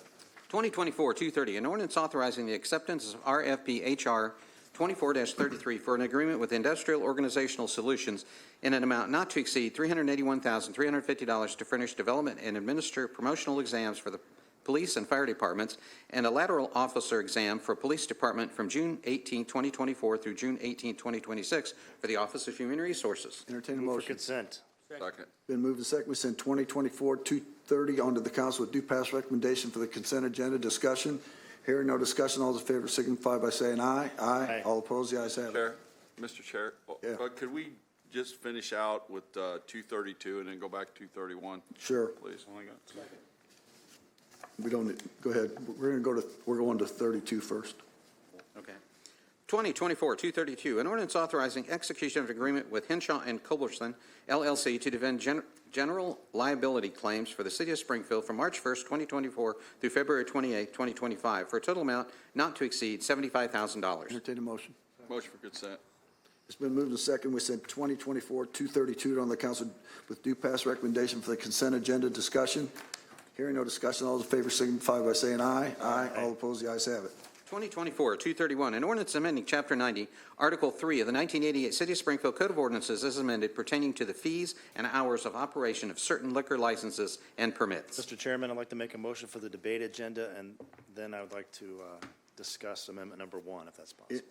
2024-230, an ordinance authorizing the acceptance of RFP HR 24-33 for an agreement with Industrial Organizational Solutions in an amount not to exceed $381,350 to furnish, development, and administer promotional exams for the police and fire departments and a lateral officer exam for police department from June 18, 2024 through June 18, 2026 for the Office of Human Resources. Entertain a Move for motion. consent. Second. Been moved and seconded. We send 2024-230 on to the council with due pass recommendation for the consent agenda. Discussion. Hearing no discussion, all those in favor signify by saying aye. Aye. All opposed, the ayes have it. Chair, Mr. Chair, Yeah. could we just finish out with 232 and then go back to 231, Sure. please? We don't need, go ahead. We're going to 32 first. Okay. 2024-232, an ordinance authorizing execution of an agreement with Henshaw and Culberson, LLC, to defend general liability claims for the City of Springfield from March 1st, 2024 through February 28th, 2025, for a total amount not to exceed $75,000. Entertain a motion. Motion for consent. It's been moved and seconded. We send 2024-232 on the council with due pass recommendation for the consent agenda. Discussion. Hearing no discussion, all those in favor signify by saying aye. Aye. All opposed, the ayes have it. 2024-231, an ordinance amending Chapter 90, Article 3 of the 1988 City of Springfield Code of Ordinances as amended pertaining to the fees and hours of operation of certain liquor licenses and permits. Mr. Chairman, I'd like to make a motion for the debate agenda, and then I would like to discuss amendment number 1, if that's possible.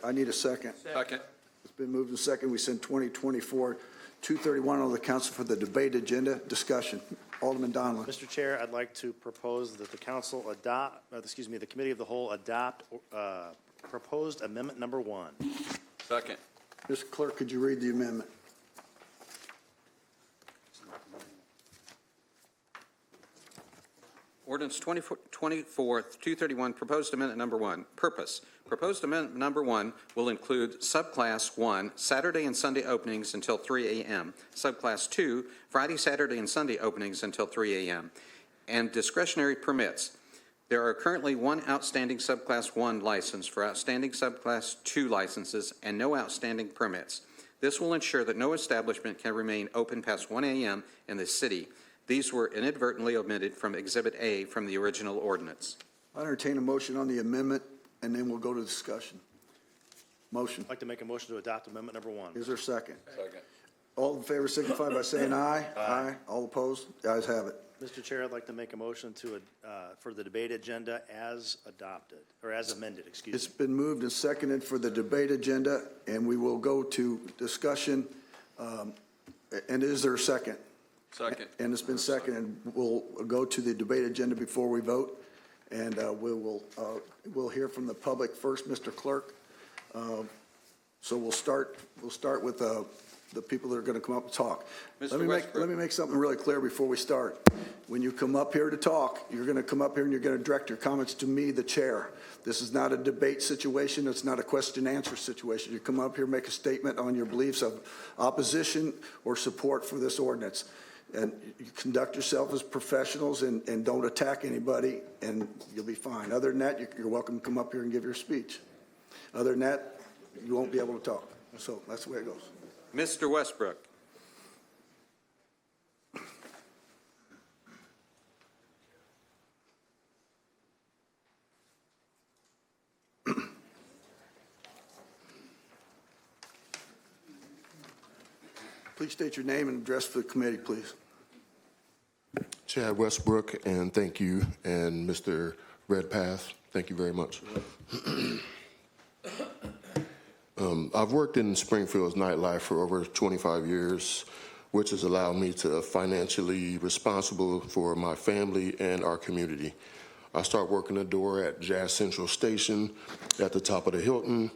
I need a second. Second. It's been moved and seconded. We send 2024-231 on the council for the debate agenda. Discussion. Alderman Donlin. Mr. Chair, I'd like to propose that the council the Committee of the Whole adopt proposed amendment number 1. Second. Mr. Clerk, could you read the amendment? Ordinance 24-231, Proposed Amendment Number 1. Purpose. Proposed Amendment Number 1 will include Subclass 1, Saturday and Sunday openings until 3 a.m., Subclass 2, Friday, Saturday, and Sunday openings until 3 a.m., and discretionary permits. There are currently one outstanding Subclass 1 license for outstanding Subclass 2 licenses and no outstanding permits. This will ensure that no establishment can remain open past 1 a.m. in the city. These were inadvertently omitted from Exhibit A from the original ordinance. I entertain a motion on the amendment, and then we'll go to discussion. Motion. I'd like to make a motion to adopt amendment number 1. Is there a second? Second. All in favor signify by saying aye. Aye. All opposed? The ayes have it. Mr. Chair, I'd like to make a motion for the debate agenda as adopted, or as amended, excuse It's me. been moved and seconded for the debate agenda, and we will go to discussion. And is there a second? Second. And it's been seconded. We'll go to the debate agenda before we vote, and we'll hear from the public first, Mr. Clerk. So we'll start with the people that are going to come up and talk. Mr. Let me make something really clear before we start. When you come up here to talk, you're going to come up here and you're going to direct your comments to me, the chair. This is not a debate situation. It's not a question-answer situation. You come up here, make a statement on your beliefs of opposition or support for this ordinance. And you conduct yourself as professionals and don't attack anybody, and you'll be fine. Other than that, you're welcome to come up here and give your speech. Other than that, you won't be able to talk. So that's the way it goes. Mr. Westbrook. Please state your name and address for the committee, please. Chad Westbrook, and thank you, and Mr. Redpath, thank you very much. I've worked in Springfield's nightlife for over 25 years, which has allowed me to financially responsible for my family and our community. I started working the door at Jazz Central Station at the top of the Hilton,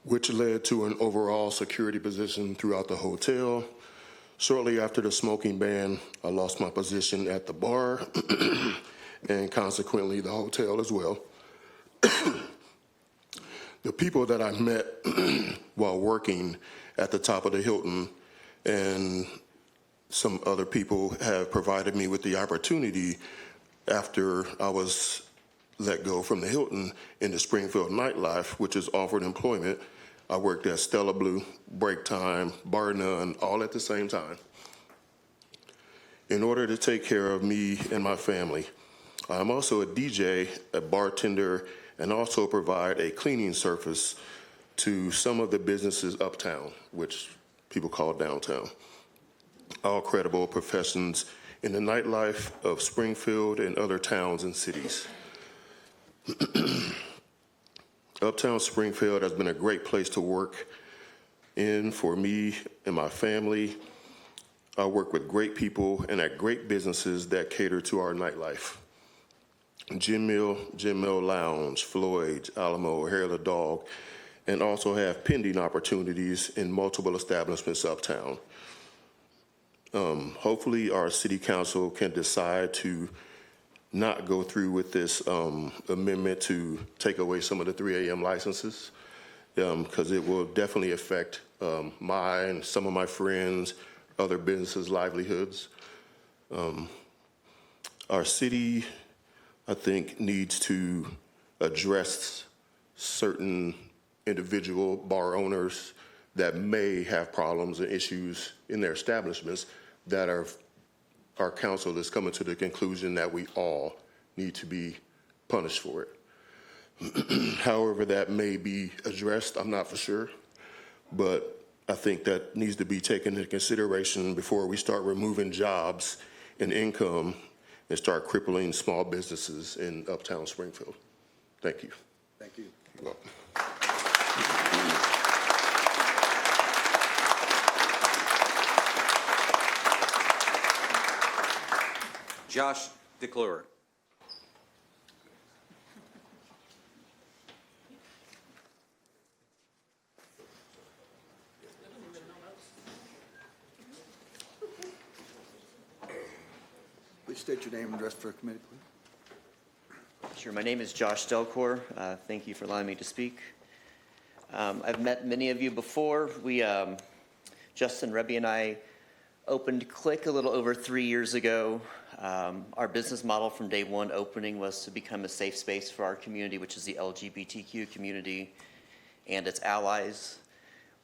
which led to an overall security position throughout the hotel. Shortly after the smoking ban, I lost my position at the bar and consequently the hotel as well. The people that I met while working at the top of the Hilton and some other people have provided me with the opportunity after I was let go from the Hilton into Springfield nightlife, which is offered employment. I worked at Stella Blue, Break Time, Bar None, all at the same time. In order to take care of me and my family, I'm also a DJ, a bartender, and also provide a cleaning service to some of the businesses uptown, which people call downtown. All credible professions in the nightlife of Springfield and other towns and cities. Uptown Springfield has been a great place to work in for me and my family. I work with great people and at great businesses that cater to our nightlife. Jim Mill Lounge, Floyd's, Alamo, Hair of the Dog, and also have pending opportunities in multiple establishments uptown. Hopefully our city council can decide to not go through with this amendment to take away some of the 3 a.m. licenses, because it will definitely affect mine, some of my friends, other businesses' livelihoods. Our city, I think, needs to address certain individual bar owners that may have problems and issues in their establishments that our council is coming to the conclusion that we all need to be punished for it. However that may be addressed, I'm not for sure, but I think that needs to be taken into consideration before we start removing jobs and income and start crippling small businesses in uptown Springfield. Thank you. Thank you. You're welcome. Josh DeClure. Please state your name and address for the committee, please. Sure. My name is Josh Delcor. Thank you for allowing me to speak. I've met many of you before. Justin Rebbe and I opened Click a little over 3 years ago. Our business model from day one opening was to become a safe space for our community, which is the LGBTQ community and its allies.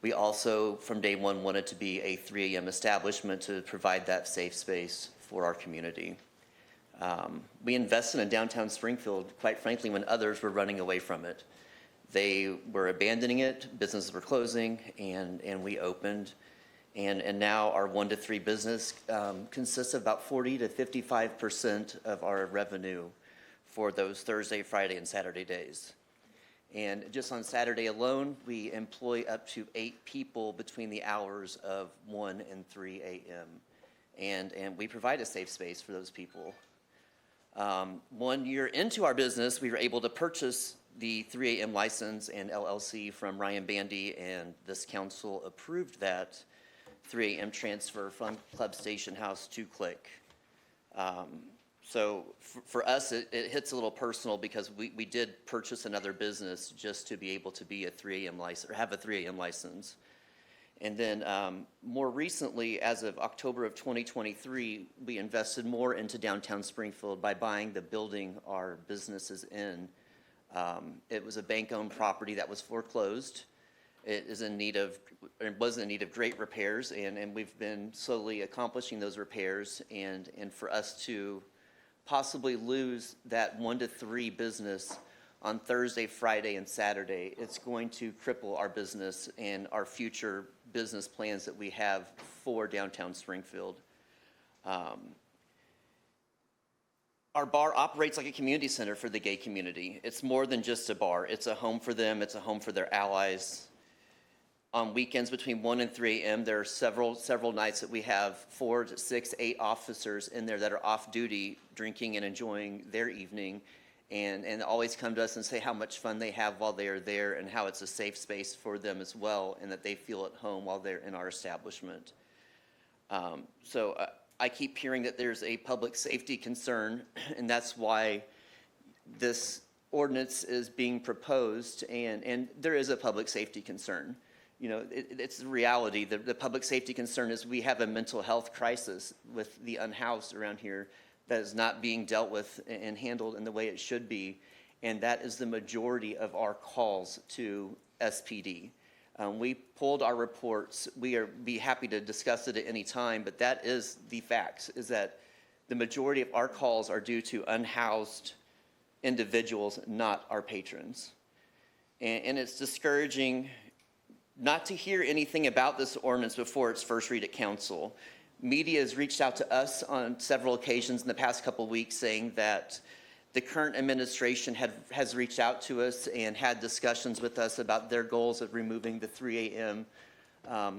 We also, from day one, wanted to be a 3 a.m. establishment to provide that safe space for our community. We invested in downtown Springfield, quite frankly, when others were running away from it. They were abandoning it, businesses were closing, and we opened. And now our 1 to 3 business consists of about 40 to 55% of our revenue for those Thursday, Friday, and Saturday days. And just on Saturday alone, we employ up to 8 people between the hours of 1 and 3 a.m. And we provide a safe space for those people. 1 year into our business, we were able to purchase the 3 a.m. license and LLC from Ryan Bandy, and this council approved that 3 a.m. transfer from Club Station House to Click. So for us, it hits a little personal because we did purchase another business just to be able to be a 3 a.m. license, or have a 3 a.m. license. And then more recently, as of October of 2023, we invested more into downtown Springfield by buying the building our business is in. It was a bank-owned property that was foreclosed. It was in need of great repairs, and we've been slowly accomplishing those repairs. And for us to possibly lose that 1 to 3 business on Thursday, Friday, and Saturday, it's going to cripple our business and our future business plans that we have for downtown Springfield. Our bar operates like a community center for the gay community. It's more than just a bar. It's a home for them. It's a home for their allies. On weekends between 1 and 3 a.m., there are several nights that we have 4 to 6, 8 officers in there that are off duty, drinking and enjoying their evening, and always come to us and say how much fun they have while they are there and how it's a safe space for them as well, and that they feel at home while they're in our establishment. So I keep hearing that there's a public safety concern, and that's why this ordinance is being proposed, and there is a public safety concern. You know, it's the reality. The public safety concern is we have a mental health crisis with the unhoused around here that is not being dealt with and handled in the way it should be, and that is the majority of our calls to SPD. We pulled our reports. Be happy to discuss it at any time, but that is the facts, is that the majority of our calls are due to unhoused individuals, not our patrons. And it's discouraging not to hear anything about this ordinance before its first read at council. Media has reached out to us on several occasions in the past couple of weeks saying that the current administration has reached out to us and had discussions with us about their goals of removing the 3 a.m.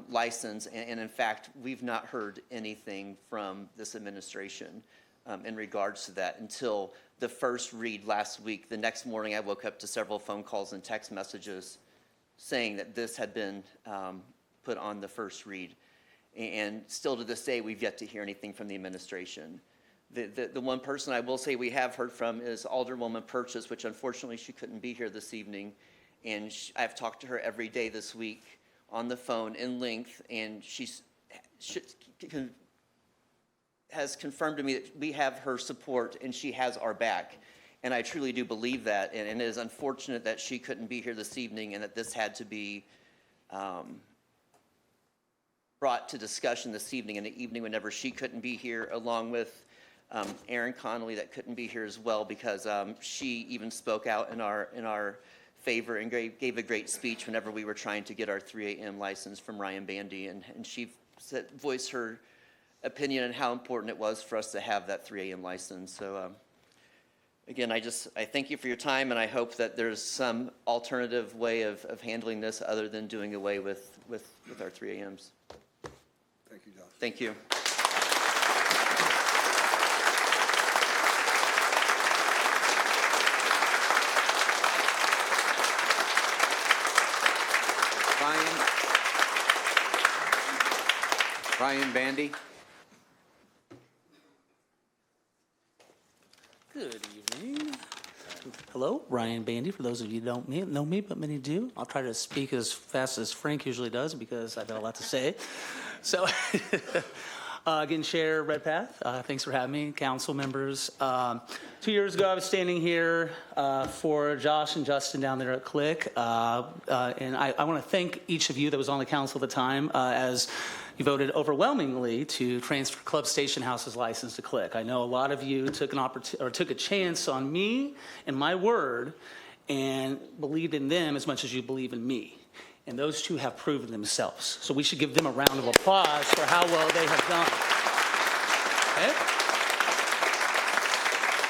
License. And in fact, we've not heard anything from this administration in regards to that until the first read last week. The next morning, I woke up to several phone calls and text messages saying that this had been put on the first read. And still to this day, we've yet to hear anything from the administration. The one person I will say we have heard from is Alderwoman Purchase, which unfortunately she couldn't be here this evening. And I've talked to her every day this week on the phone in length, and she has confirmed to me that we have her support and she has our back. And I truly do believe that, and it is unfortunate that she couldn't be here this evening and that this had to be brought to discussion this evening, in the evening whenever she couldn't be here, along with Erin Connolly that couldn't be here as well, because she even spoke out in our favor and gave a great speech whenever we were trying to get our 3 a.m. license from Ryan Bandy, and she voiced her opinion on how important it was for us to have that 3 a.m. license. So again, I thank you for your time, and I hope that there's some alternative way of handling this other than doing away with our 3 a.m.s. Thank you, Josh. Thank you. Ryan Bandy. Good evening. Hello, Ryan Bandy, for those of you who don't know me, but many do. I'll try to speak as fast as Frank usually does because I've got a lot to say. So, again, Chair Redpath, thanks for having me, council members. 2 years ago, I was standing here for Josh and Justin down there at Click, and I want to thank each of you that was on the council at the time as you voted overwhelmingly to transfer Club Station House's license to Click. I know a lot of you took a chance on me and my word and believed in them as much as you believe in me. And those two have proven themselves. So we should give them a round of applause for how well they have done. Okay?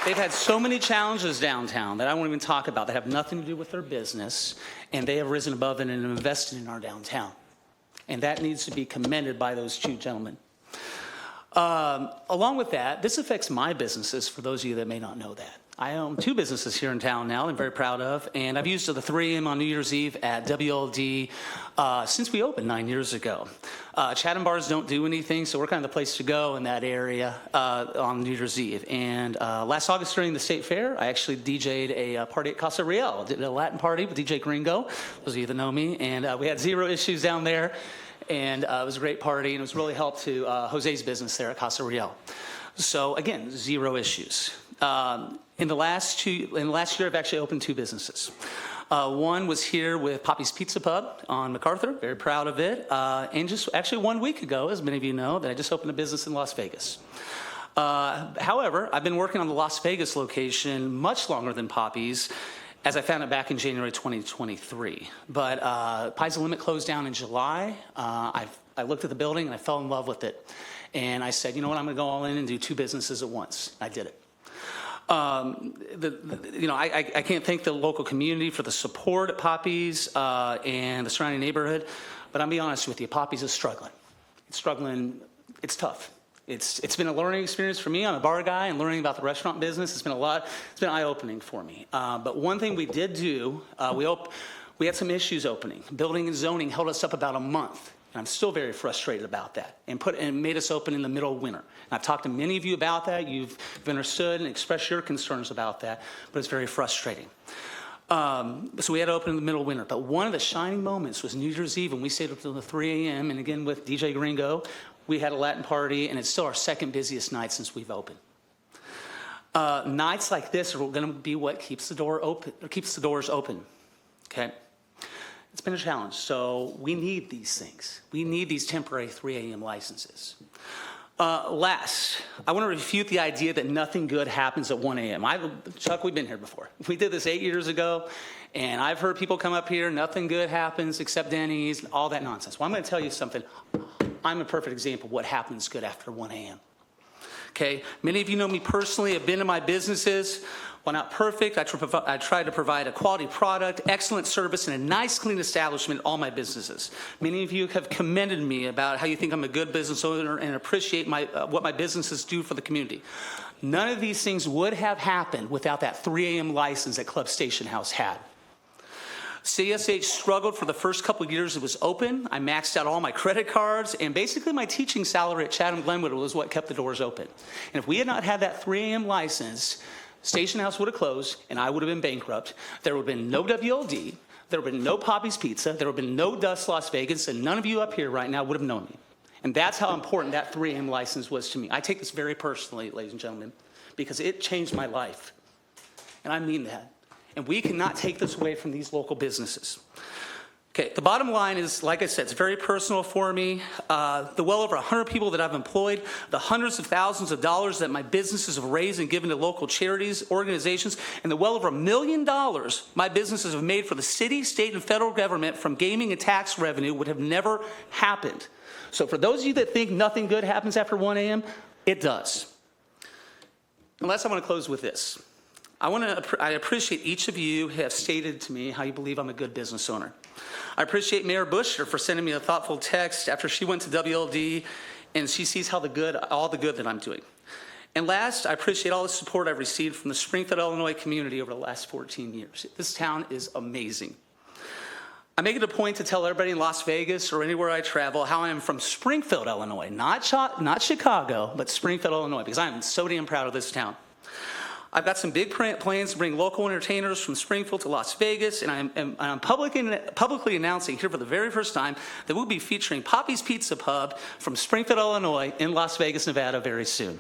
They've had so many challenges downtown that I won't even talk about that have nothing to do with their business, and they have risen above it and invested in our downtown. And that needs to be commended by those two gentlemen. Along with that, this affects my businesses, for those of you that may not know that. I own 2 businesses here in town now I'm very proud of, and I've used the 3 a.m. on New Year's Eve at WLD since we opened 9 years ago. Chatham bars don't do anything, so we're kind of the place to go in that area on New Year's Eve. And last August during the State Fair, I actually DJ'd a party at Casa Real. Did a Latin party with DJ Gringo, those of you that know me, and we had 0 issues down there. And it was a great party, and it was really helped to Jose's business there at Casa Real. So again, 0 issues. In the last year, I've actually opened 2 businesses. One was here with Poppy's Pizza Pub on MacArthur, very proud of it. And just actually 1 week ago, as many of you know, that I just opened a business in Las Vegas. However, I've been working on the Las Vegas location much longer than Poppy's, as I found it back in January 2023. But Pies the Limit closed down in July. I looked at the building and I fell in love with it. And I said, you know what, I'm gonna go all in and do 2 businesses at once. I did it. I can't thank the local community for the support at Poppy's and the surrounding neighborhood, but I'm be honest with you, Poppy's is struggling. It's struggling, it's tough. It's been a learning experience for me. I'm a bar guy, and learning about the restaurant business, it's been eye-opening for me. But one thing we did do, we had some issues opening. Building and zoning held us up about a month. And I'm still very frustrated about that, and made us open in the middle of winter. And I've talked to many of you about that. You've understood and expressed your concerns about that, but it's very frustrating. So we had to open in the middle of winter. But one of the shining moments was New Year's Eve, when we stayed up until 3 a.m. And again, with DJ Gringo, we had a Latin party, and it's still our 2nd busiest night since we've opened. Nights like this are going to be what keeps the doors open. Okay. It's been a challenge, so we need these things. We need these temporary 3 a.m. licenses. Last, I want to refute the idea that nothing good happens at 1 a.m. Chuck, we've been here before. We did this 8 years ago, and I've heard people come up here, nothing good happens except Denny's, all that nonsense. Well, I'm going to tell you something. I'm a perfect example of what happens good after 1 a.m. Okay, many of you know me personally, have been in my businesses. While not perfect, I try to provide a quality product, excellent service, and a nice, clean establishment in all my businesses. Many of you have commended me about how you think I'm a good business owner and appreciate what my businesses do for the community. None of these things would have happened without that 3 a.m. license that Club Station House had. CSH struggled for the first couple of years it was open. I maxed out all my credit cards, and basically my teaching salary at Chatham Glenwood was what kept the doors open. And if we had not had that 3 a.m. license, Station House would have closed, and I would have been bankrupt. There would have been no WLD. There would have been no Poppy's Pizza. There would have been no Dust Las Vegas, and none of you up here right now would have known me. And that's how important that 3 a.m. license was to me. I take this very personally, ladies and gentlemen, because it changed my life. And I mean that. And we cannot take this away from these local businesses. Okay, the bottom line is, like I said, it's very personal for me. The well over 100 people that I've employed, the hundreds of thousands of dollars that my businesses have raised and given to local charities, organizations, and the well over $1 million my businesses have made for the city, state, and federal government from gaming and tax revenue would have never happened. So for those of you that think nothing good happens after 1 a.m., it does. Unless I want to close with this. I appreciate each of you who have stated to me how you believe I'm a good business owner. I appreciate Mayor Bushler for sending me a thoughtful text after she went to WLD and she sees all the good that I'm doing. And last, I appreciate all the support I've received from the Springfield, Illinois community over the last 14 years. This town is amazing. I make it a point to tell everybody in Las Vegas or anywhere I travel how I am from Springfield, Illinois, not Chicago, but Springfield, Illinois, because I am so damn proud of this town. I've got some big plans to bring local entertainers from Springfield to Las Vegas, and I'm publicly announcing here for the very first time that we'll be featuring Poppy's Pizza Pub from Springfield, Illinois, in Las Vegas, Nevada very soon.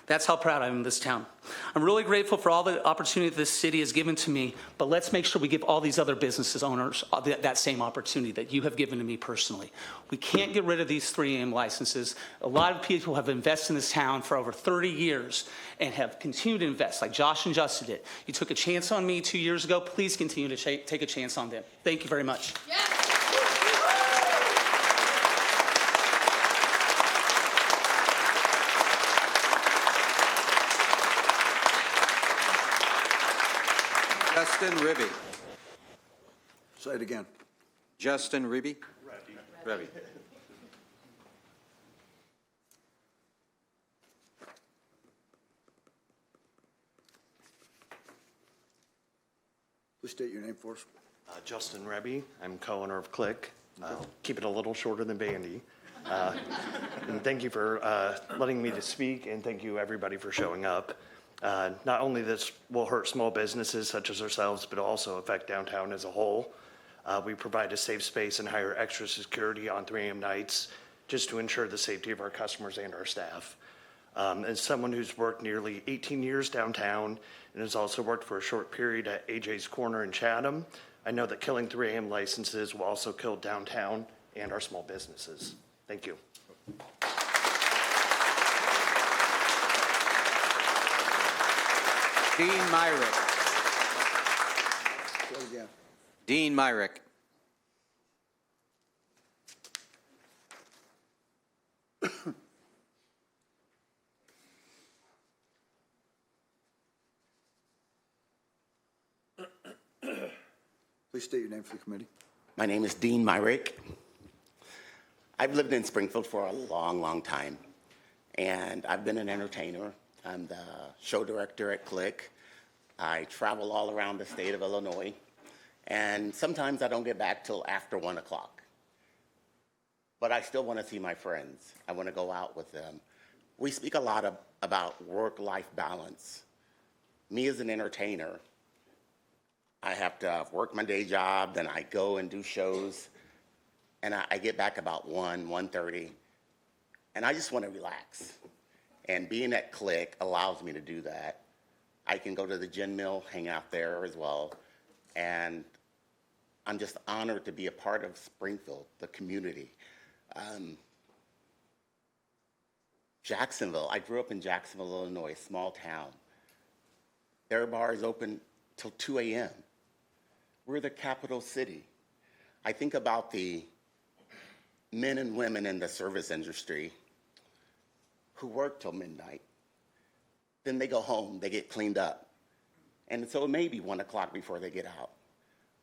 That's how proud I am of this town. I'm really grateful for all the opportunity this city has given to me, but let's make sure we give all these other businesses owners that same opportunity that you have given to me personally. We can't get rid of these 3 AM licenses. A lot of people have invested in this town for over 30 years and have continued to invest, like Josh and Justin did. You took a chance on me 2 years ago. Please continue to take a chance on them. Thank you very much. Justin Ribby. Say it again. Justin Ribby? Ribby. Please state your name for us. Justin Rebby. I'm co-owner of Click. Keep it a little shorter than Bandy. And thank you for letting me to speak, and thank you everybody for showing up. Not only this will hurt small businesses such as ourselves, but also affect downtown as a whole. We provide a safe space and hire extra security on 3 AM nights just to ensure the safety of our customers and our staff. As someone who's worked nearly 18 years downtown and has also worked for a short period at AJ's Corner in Chatham, I know that killing 3 AM licenses will also kill downtown and our small businesses. Thank you. Dean Myrick. Say it again. Dean Myrick. Please state your name for the committee. My name is Dean Myrick. I've lived in Springfield for a long, long time, and I've been an entertainer. I'm the show director at Click. I travel all around the state of Illinois, and sometimes I don't get back till after 1 o'clock. But I still want to see my friends. I want to go out with them. We speak a lot about work-life balance. Me as an entertainer, I have to work my day job, then I go and do shows, and I get back about 1:30, and I just want to relax. And being at Click allows me to do that. I can go to the gin mill, hang out there as well, and I'm just honored to be a part of Springfield, the community. Jacksonville, I grew up in Jacksonville, Illinois, a small town. Their bar is open till 2 AM. We're the capital city. I think about the men and women in the service industry who work till midnight. Then they go home, they get cleaned up. And so it may be 1 o'clock before they get out.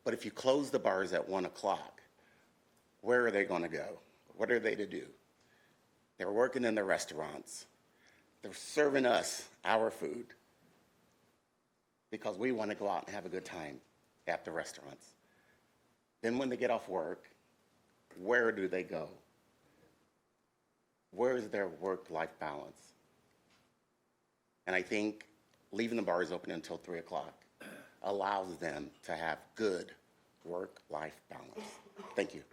But if you close the bars at 1 o'clock, where are they going to go? What are they to do? They're working in the restaurants. They're serving us our food because we want to go out and have a good time at the restaurants. Then when they get off work, where do they go? Where is their work-life balance? And I think leaving the bars open until 3 o'clock allows them to have good work-life balance. Thank you.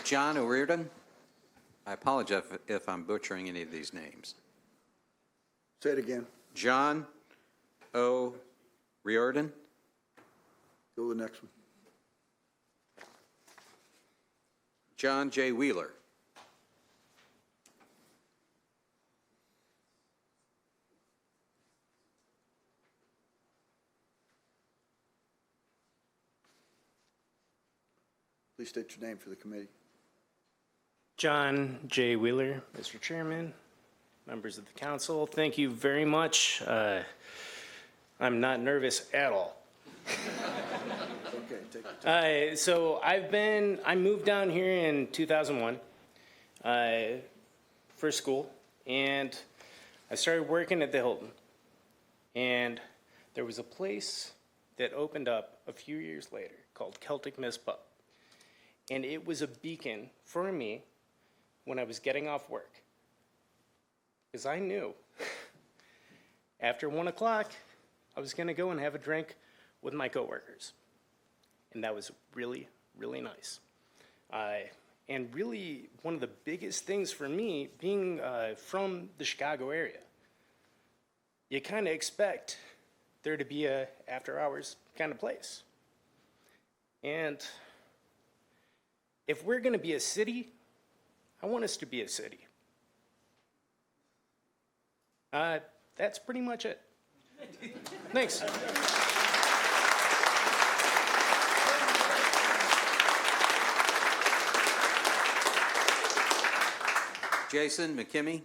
John O'Riordan. I apologize if I'm butchering any of these names. Say it again. John O'Riordan. Go to the next one. John J. Wheeler. Please state your name for the committee. John J. Wheeler, Mr. Chairman, members of the council, thank you very much. I'm not nervous at all. Okay, take your time. So I moved down here in 2001 for school, and I started working at the Hilton. And there was a place that opened up a few years later called Celtic Mist Pub. And it was a beacon for me when I was getting off work. Because I knew after 1 o'clock, I was going to go and have a drink with my coworkers. And that was really, really nice. And really, one of the biggest things for me, being from the Chicago area, you kind of expect there to be a after-hours kind of place. And if we're going to be a city, I want us to be a city. That's pretty much it. Thanks. Jason McKimmey.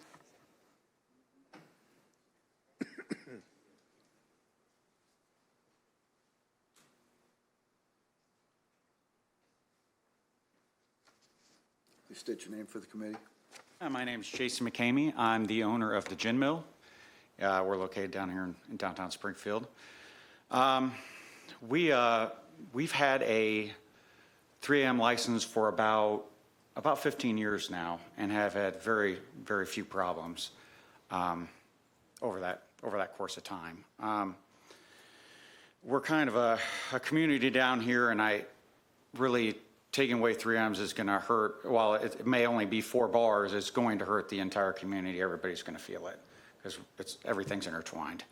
Please state your name for the committee. My name is Jason McCamey. I'm the owner of the Gin Mill. We're located down here in downtown Springfield. We've had a 3 a.m. license for about 15 years now and have had very, very few problems over that course of time. We're kind of a community down here, and I really taking away 3Ms is going to hurt. While it may only be 4 bars, it's going to hurt the entire community. Everybody's going to feel it because everything's intertwined.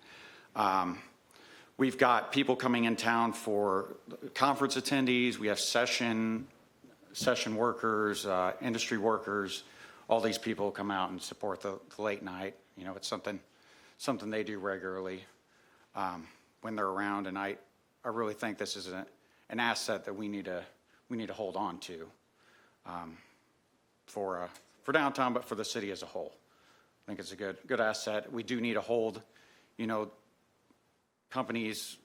We've got people coming in town for conference attendees. We have session workers, industry workers. All these people come out and support the late night. You know, it's something they do regularly when they're around. And I really think this is an asset that we need to hold on to for downtown, but for the city as a whole. I think it's a good asset. We do need to hold, companies,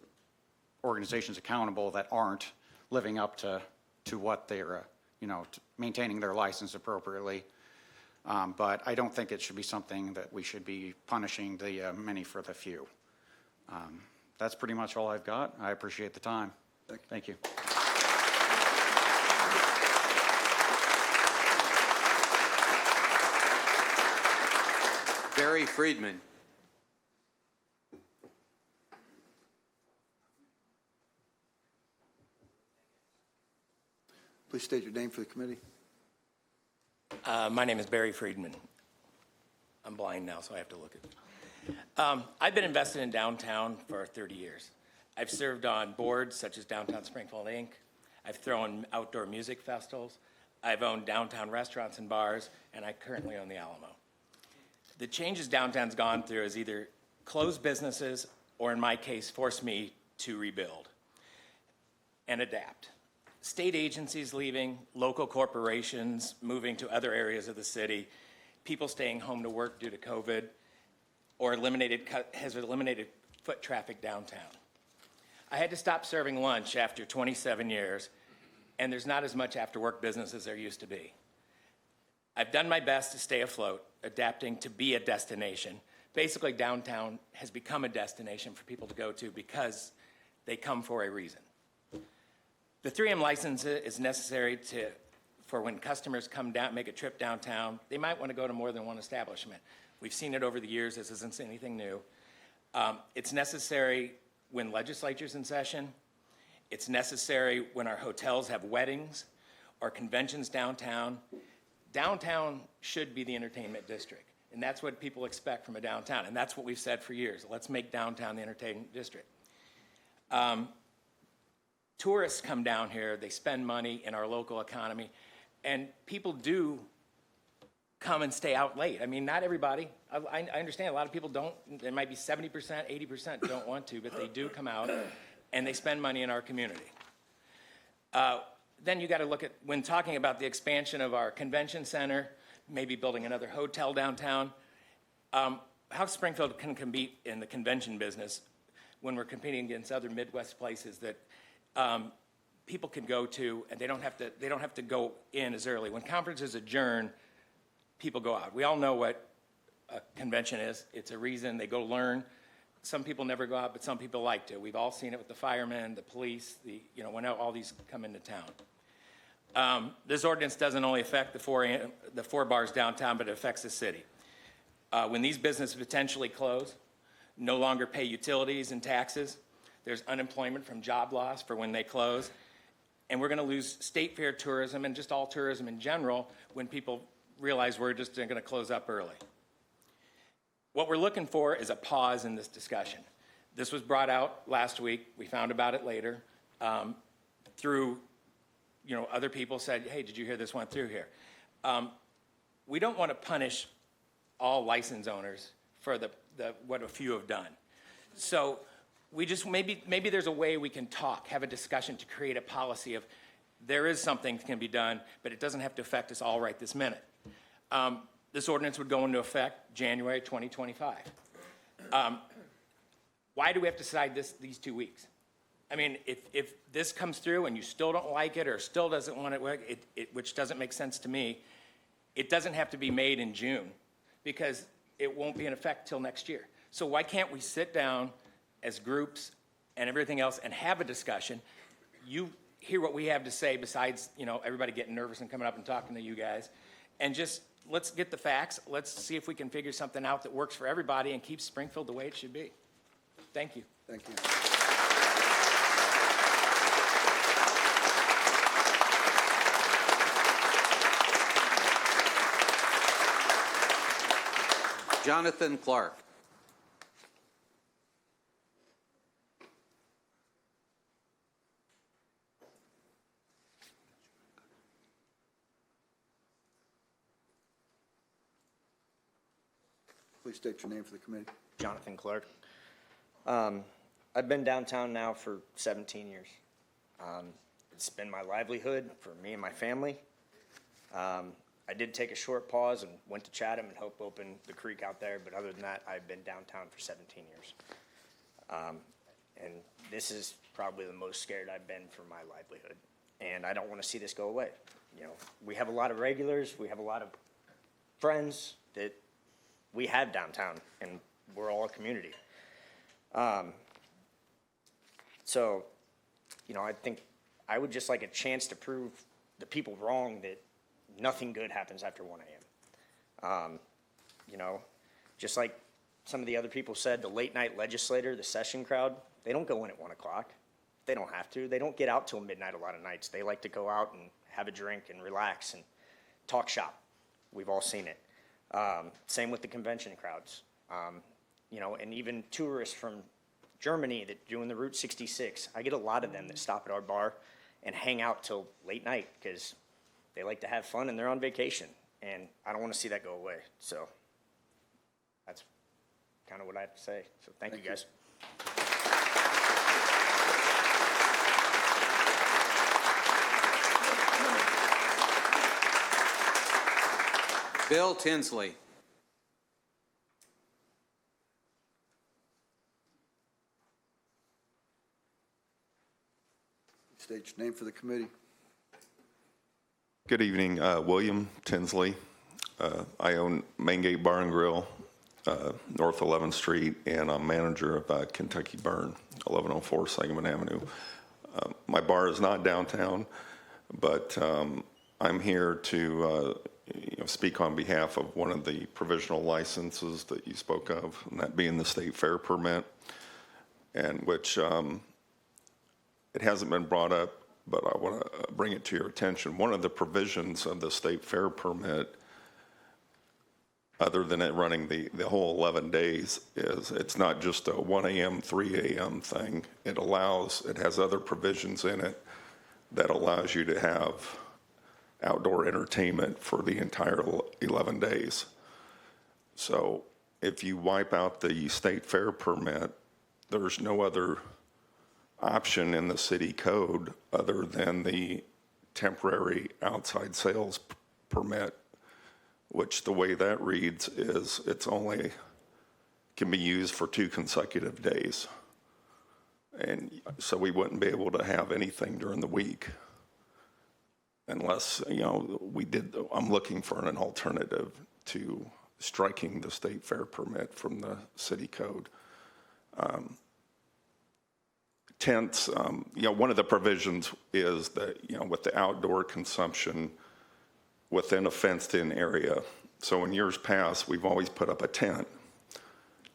organizations accountable that aren't living up to what they're, maintaining their license appropriately. But I don't think it should be something that we should be punishing the many for the few. That's pretty much all I've got. I appreciate the time. Thank you. Barry Friedman. Please state your name for the committee. My name is Barry Friedman. I'm blind now, so I have to look at it. I've been invested in downtown for 30 years. I've served on boards such as Downtown Springfield, Inc. I've thrown outdoor music festivals. I've owned downtown restaurants and bars, and I currently own the Alamo. The changes downtown's gone through is either close businesses or, in my case, force me to rebuild and adapt. State agencies leaving, local corporations moving to other areas of the city, people staying home to work due to COVID, or has eliminated foot traffic downtown. I had to stop serving lunch after 27 years, and there's not as much after-work business as there used to be. I've done my best to stay afloat, adapting to be a destination. Basically, downtown has become a destination for people to go to because they come for a reason. The 3M license is necessary for when customers come down, make a trip downtown. They might want to go to more than one establishment. We've seen it over the years. This isn't anything new. It's necessary when legislature's in session. It's necessary when our hotels have weddings or conventions downtown. Downtown should be the entertainment district, and that's what people expect from a downtown, and that's what we've said for years. Let's make downtown the entertainment district. Tourists come down here, they spend money in our local economy, and people do come and stay out late. I mean, not everybody. I understand a lot of people don't. There might be 70%, 80% don't want to, but they do come out, and they spend money in our community. Then you got to look at, when talking about the expansion of our convention center, maybe building another hotel downtown, how Springfield can compete in the convention business when we're competing against other Midwest places that people can go to, and they don't have to go in as early. When conferences adjourn, people go out. We all know what a convention is. It's a reason they go learn. Some people never go out, but some people like to. We've all seen it with the firemen, the police, when all these come into town. This ordinance doesn't only affect the four bars downtown, but it affects the city. When these businesses potentially close, no longer pay utilities and taxes, there's unemployment from job loss for when they close, and we're going to lose state fair tourism and just all tourism in general when people realize we're just going to close up early. What we're looking for is a pause in this discussion. This was brought out last week. We found about it later through, other people said, hey, did you hear this went through here? We don't want to punish all license owners for what a few have done. So we just, maybe there's a way we can talk, have a discussion to create a policy of there is something that can be done, but it doesn't have to affect us all right this minute. This ordinance would go into effect January 2025. Why do we have to decide these 2 weeks? I mean, if this comes through and you still don't like it or still doesn't want it, which doesn't make sense to me, it doesn't have to be made in June because it won't be in effect till next year. So why can't we sit down as groups and everything else and have a discussion? You hear what we have to say besides, everybody getting nervous and coming up and talking to you guys, and just let's get the facts. Let's see if we can figure something out that works for everybody and keeps Springfield the way it should be. Thank you. Thank you. Jonathan Clark. Please state your name for the committee. Jonathan Clark. I've been downtown now for 17 years. It's been my livelihood for me and my family. I did take a short pause and went to Chatham and Hope opened the creek out there, but other than that, I've been downtown for 17 years. And this is probably the most scared I've been for my livelihood. And I don't want to see this go away. We have a lot of regulars, we have a lot of friends that we have downtown, and we're all a community. So, I think I would just like a chance to prove the people wrong that nothing good happens after 1 a.m. Just like some of the other people said, the late night legislator, the session crowd, they don't go in at 1 o'clock. They don't have to. They don't get out till midnight a lot of nights. They like to go out and have a drink and relax and talk shop. We've all seen it. Same with the convention crowds. And even tourists from Germany that doing the Route 66. I get a lot of them that stop at our bar and hang out till late night because they like to have fun and they're on vacation. And I don't want to see that go away. So that's kind of what I have to say. So thank you guys. Bill Tinsley. State your name for the committee. Good evening, William Tinsley. I own Main Gate Bar and Grill, North 11th Street, and I'm manager of Kentucky Burn, 1104 Sangamon Avenue. My bar is not downtown, but I'm here to speak on behalf of one of the provisional licenses that you spoke of, and that being the state fair permit, and which it hasn't been brought up, but I want to bring it to your attention. One of the provisions of the state fair permit, other than it running the whole 11 days, is it's not just a 1 a.m., 3 a.m. thing. It has other provisions in it that allows you to have outdoor entertainment for the entire 11 days. So if you wipe out the state fair permit, there's no other option in the city code other than the temporary outside sales permit, which the way that reads is it's only can be used for 2 consecutive days. And so we wouldn't be able to have anything during the week unless, I'm looking for an alternative to striking the state fair permit from the city code. tents, one of the provisions is that, with the outdoor consumption within a fenced-in area. So in years past, we've always put up a tent.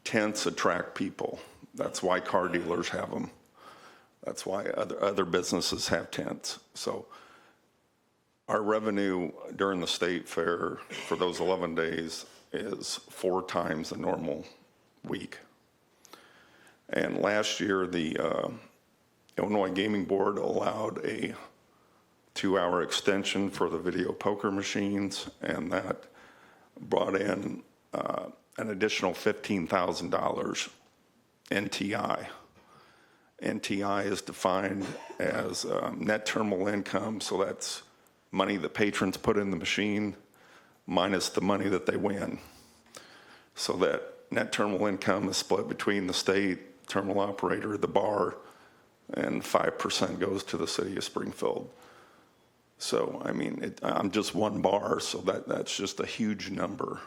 Tents attract people. That's why car dealers have them. That's why other businesses have tents. So our revenue during the state fair for those 11 days is 4 times the normal week. And last year, the Illinois Gaming Board allowed a 2-hour extension for the video poker machines, and that brought in an additional $15,000 NTI. NTI is defined as net terminal income, so that's money that patrons put in the machine minus the money that they win. So that net terminal income is split between the state, terminal operator, the bar, and 5% goes to the city of Springfield. So, I mean, I'm just one bar, so that's just a huge number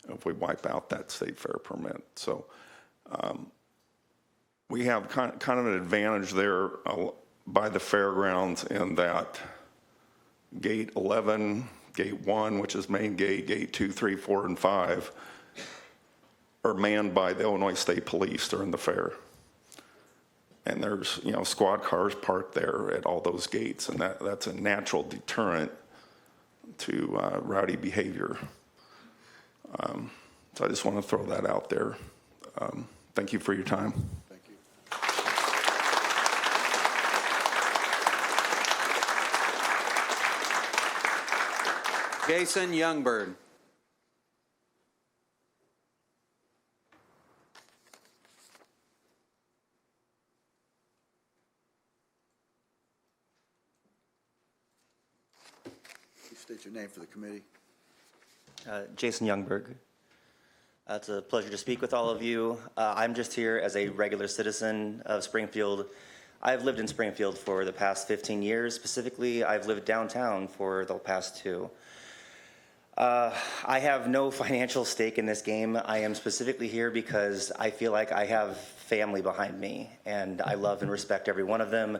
if we wipe out that state fair permit. So we have kind of an advantage there by the fairgrounds in that Gate 11, Gate 1, which is main gate, Gate 2, 3, 4, and 5, are manned by the Illinois State Police during the fair. And there's, squad cars parked there at all those gates, and that's a natural deterrent to rowdy behavior. So I just want to throw that out there. Thank you for your time. Thank you. Jason Youngberg. Please state your name for the committee. Jason Youngberg. It's a pleasure to speak with all of you. I'm just here as a regular citizen of Springfield. I've lived in Springfield for the past 15 years. Specifically, I've lived downtown for the past 2. I have no financial stake in this game. I am specifically here because I feel like I have family behind me, and I love and respect every one of them,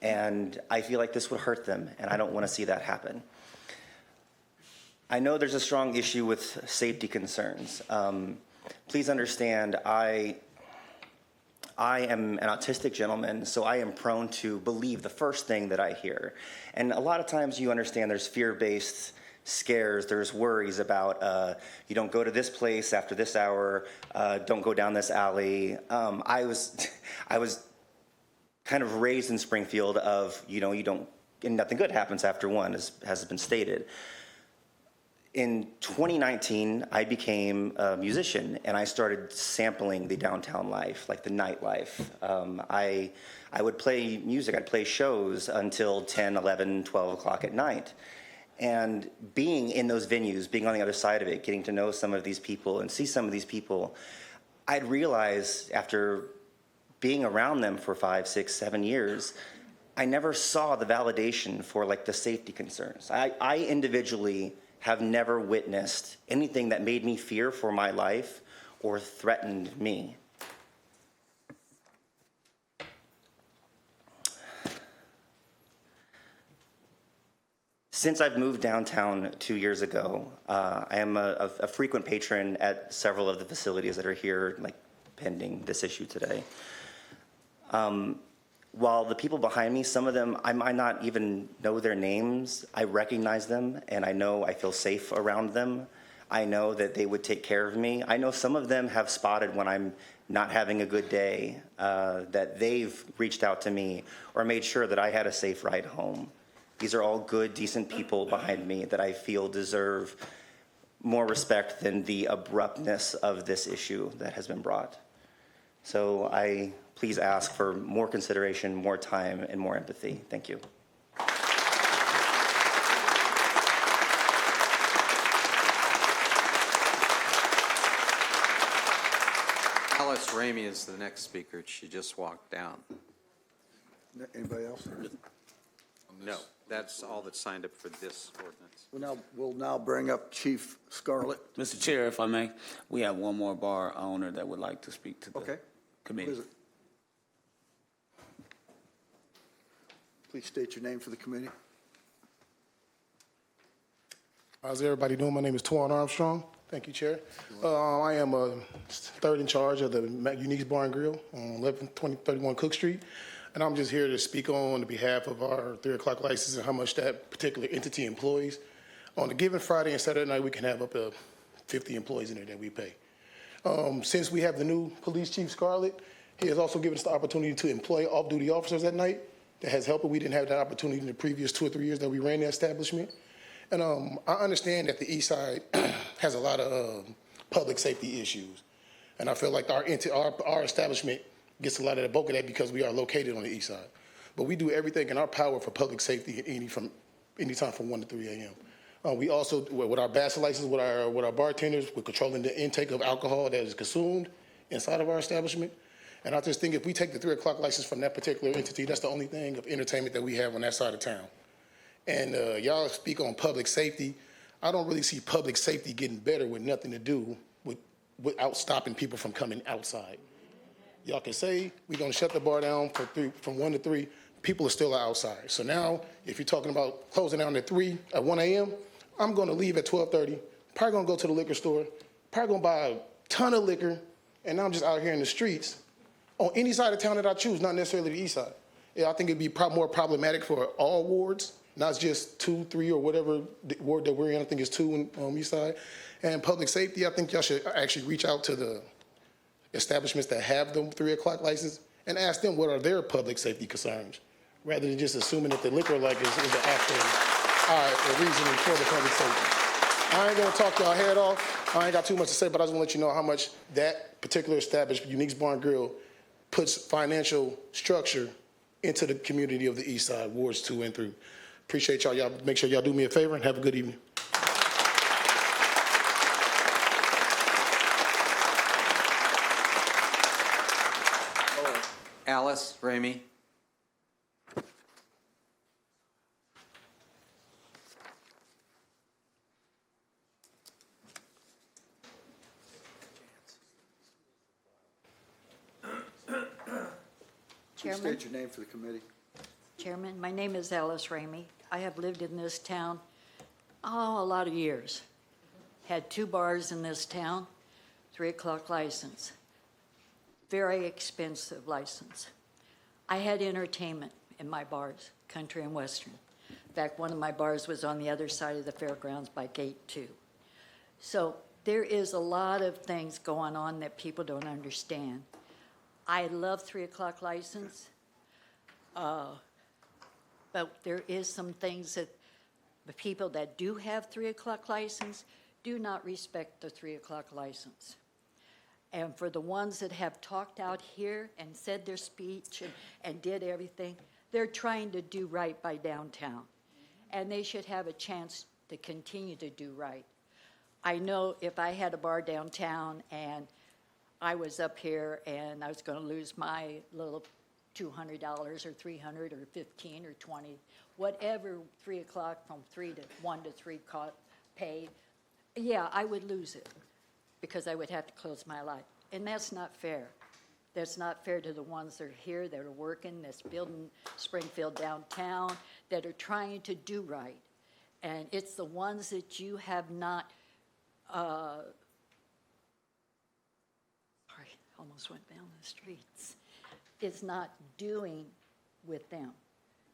and I feel like this would hurt them, and I don't want to see that happen. I know there's a strong issue with safety concerns. Please understand, I am an autistic gentleman, so I am prone to believe the first thing that I hear. And a lot of times you understand there's fear-based scares, there's worries about you don't go to this place after this hour, don't go down this alley. I was kind of raised in Springfield of, you don't, and nothing good happens after 1, as has been stated. In 2019, I became a musician, and I started sampling the downtown life, like the nightlife. I would play music, I'd play shows until 10, 11, 12 o'clock at night. And being in those venues, being on the other side of it, getting to know some of these people and see some of these people, I'd realized after being around them for 5, 6, 7 years, I never saw the validation for like the safety concerns. I individually have never witnessed anything that made me fear for my life or threatened me. Since I've moved downtown 2 years ago, I am a frequent patron at several of the facilities that are here, like pending this issue today. While the people behind me, some of them, I might not even know their names. I recognize them, and I know I feel safe around them. I know that they would take care of me. I know some of them have spotted when I'm not having a good day, that they've reached out to me or made sure that I had a safe ride home. These are all good, decent people behind me that I feel deserve more respect than the abruptness of this issue that has been brought. So I please ask for more consideration, more time, and more empathy. Thank you. Alice Ramey is the next speaker. She just walked down. Anybody else? No, that's all that's signed up for this ordinance. We'll now bring up Chief Scarlett. Mr. Chair, if I may, we have one more bar owner that would like to speak to the committee. Who is it? Please state your name for the committee. How's everybody doing? My name is Twan Armstrong. Thank you, Chair. I am third in charge of the Unique's Bar and Grill on 1131 Cook Street. And I'm just here to speak on the behalf of our 3 o'clock license and how much that particular entity employs. On a given Friday and Saturday night, we can have up to 50 employees in there that we pay. Since we have the new police chief, Scarlett, he has also given us the opportunity to employ off-duty officers at night. That has helped. We didn't have that opportunity in the previous 2 or 3 years that we ran the establishment. And I understand that the east side has a lot of public safety issues. And I feel like our establishment gets a lot of the bulk of that because we are located on the east side. But we do everything in our power for public safety anytime from 1 to 3 a.m. We also, with our BASA license, with our bartenders, we're controlling the intake of alcohol that is consumed inside of our establishment. And I just think if we take the 3 o'clock license from that particular entity, that's the only thing of entertainment that we have on that side of town. And y'all speak on public safety. I don't really see public safety getting better with nothing to do without stopping people from coming outside. Y'all can say we're going to shut the bar down from 1 to 3. People are still outside. So now, if you're talking about closing down at 1 a.m., I'm going to leave at 12:30. Probably going to go to the liquor store. Probably going to buy a ton of liquor. And now I'm just out here in the streets on any side of town that I choose, not necessarily the east side. Yeah, I think it'd be more problematic for all wards, not just 2, 3, or whatever ward that we're in. I think it's 2 on east side. And public safety, I think y'all should actually reach out to the establishments that have the 3 o'clock license and ask them what are their public safety concerns, rather than just assuming that the liquor is the actual reasoning for the public safety. I ain't gonna talk y'all head off. I ain't got too much to say, but I just want to let you know how much that particular establishment, Unique's Bar and Grill, puts financial structure into the community of the east side, wards 2 and 3. Appreciate y'all. Y'all make sure y'all do me a favor and have a good evening. Alice Ramey. Please Chairman, state your name for the committee. Chairman, my name is Alice Ramey. I have lived in this town, a lot of years. Had 2 bars in this town, 3 o'clock license. Very expensive license. I had entertainment in my bars, country and western. In fact, one of my bars was on the other side of the fairgrounds by gate 2. So there is a lot of things going on that people don't understand. I love 3 o'clock license, but there is some things that the people that do have 3 o'clock license do not respect the 3 o'clock license. And for the ones that have talked out here and said their speech and did everything, they're trying to do right by downtown. And they should have a chance to continue to do right. I know if I had a bar downtown and I was up here and I was going to lose my little $200 or $300 or $15 or $20, whatever 3 o'clock from 1 to 3 paid, yeah, I would lose it because I would have to close my light. And that's not fair. That's not fair to the ones that are here, that are working, that's building Springfield downtown, that are trying to do right. And it's the ones that you have not, almost went down the streets, is not doing with them.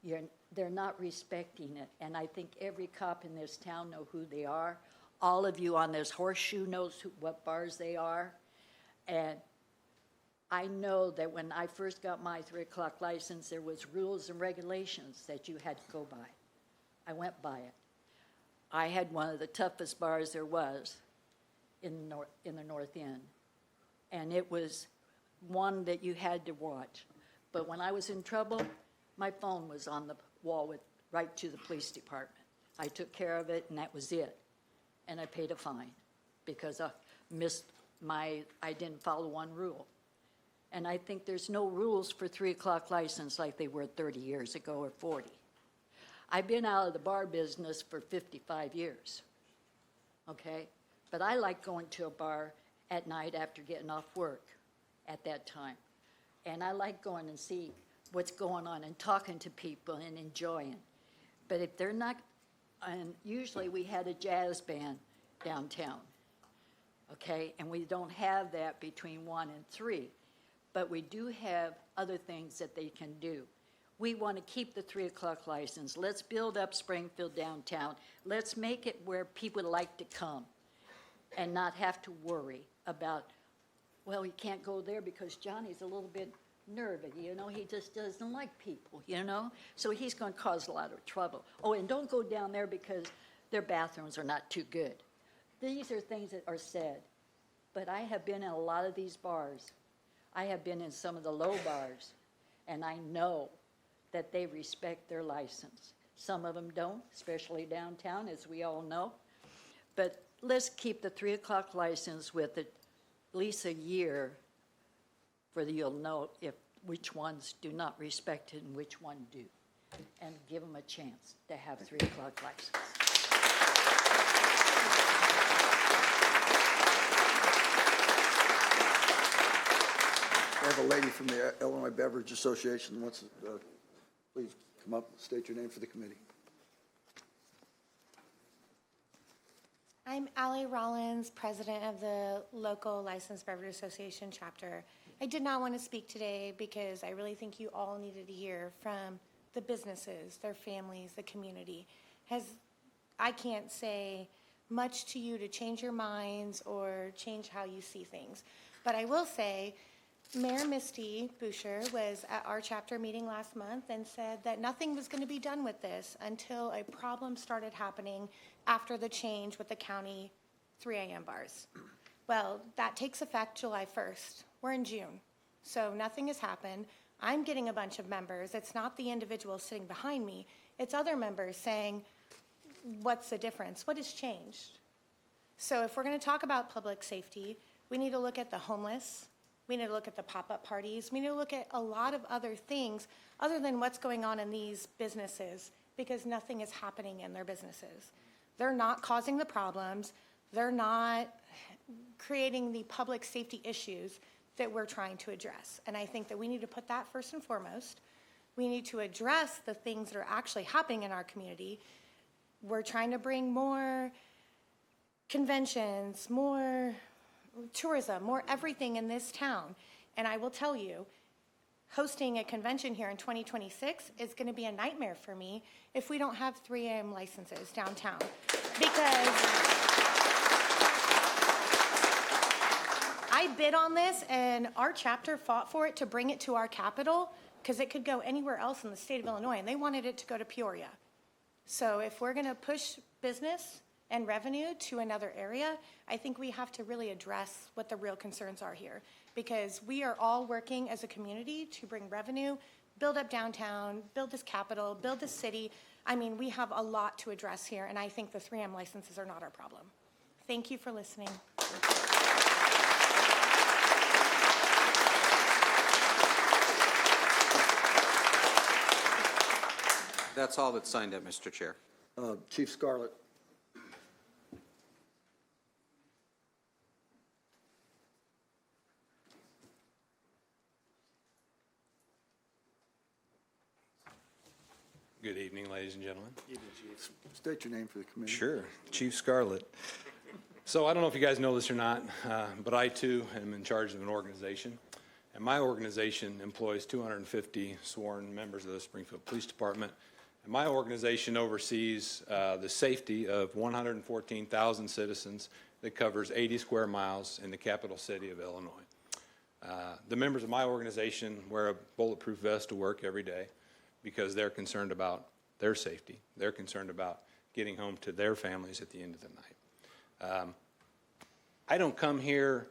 They're not respecting it. And I think every cop in this town know who they are. All of you on this horseshoe knows what bars they are. And I know that when I first got my 3 o'clock license, there was rules and regulations that you had to go by. I went by it. I had one of the toughest bars there was in the North End. And it was one that you had to watch. But when I was in trouble, my phone was on the wall right to the police department. I took care of it, and that was it. And I paid a fine because I didn't follow one rule. And I think there's no rules for 3 o'clock license like they were 30 years ago or 40. I've been out of the bar business for 55 years, okay? But I like going to a bar at night after getting off work at that time. And I like going and see what's going on and talking to people and enjoying. But if they're not, and usually we had a jazz band downtown, okay? And we don't have that between 1 and 3, but we do have other things that they can do. We want to keep the 3 o'clock license. Let's build up Springfield downtown. Let's make it where people like to come and not have to worry about, well, you can't go there because Johnny's a little bit nervous, you know, he just doesn't like people, you know, so he's going to cause a lot of trouble. Oh, and don't go down there because their bathrooms are not too good. These are things that are said, but I have been in a lot of these bars. I have been in some of the low bars, and I know that they respect their license. Some of them don't, especially downtown, as we all know. But let's keep the 3 o'clock license with at least a year for you'll know if which ones do not respect it and which one do, and give them a chance to have 3 o'clock license. I have a lady from the Illinois Beverage Association who wants to, please come up, state your name for the committee. I'm Allie Rollins, president of the local Licensed Beverage Association chapter. I did not want to speak today because I really think you all needed to hear from the businesses, their families, the community. I can't say much to you to change your minds or change how you see things. But I will say, Mayor Misty Boucher was at our chapter meeting last month and said that nothing was going to be done with this until a problem started happening after the change with the county 3 a.m. bars. Well, that takes effect July 1st. We're in June, so nothing has happened. I'm getting a bunch of members. It's not the individuals sitting behind me. It's other members saying, what's the difference? What has changed? So if we're going to talk about public safety, we need to look at the homeless. We need to look at the pop-up parties. We need to look at a lot of other things other than what's going on in these businesses, because nothing is happening in their businesses. They're not causing the problems. They're not creating the public safety issues that we're trying to address. And I think that we need to put that first and foremost. We need to address the things that are actually happening in our community. We're trying to bring more conventions, more tourism, more everything in this town. And I will tell you, hosting a convention here in 2026 is going to be a nightmare for me if we don't have 3 a.m. licenses downtown. Because I bid on this and our chapter fought for it to bring it to our capital because it could go anywhere else in the state of Illinois, and they wanted it to go to Peoria. So if we're going to push business and revenue to another area, I think we have to really address what the real concerns are here, because we are all working as a community to bring revenue, build up downtown, build this capital, build this city. I mean, we have a lot to address here, and I think the 3M licenses are not our problem. Thank you for listening. That's all that's signed up, Mr. Chair. Chief Scarlett. Good evening, ladies and gentlemen. Evening, Chief. State your name for the committee. Sure, Chief Scarlett. So I don't know if you guys know this or not, but I too am in charge of an organization. And my organization employs 250 sworn members of the Springfield Police Department. And my organization oversees the safety of 114,000 citizens that covers 80 square miles in the capital city of Illinois. The members of my organization wear a bulletproof vest to work every day because they're concerned about their safety. They're concerned about getting home to their families at the end of the night. I don't come here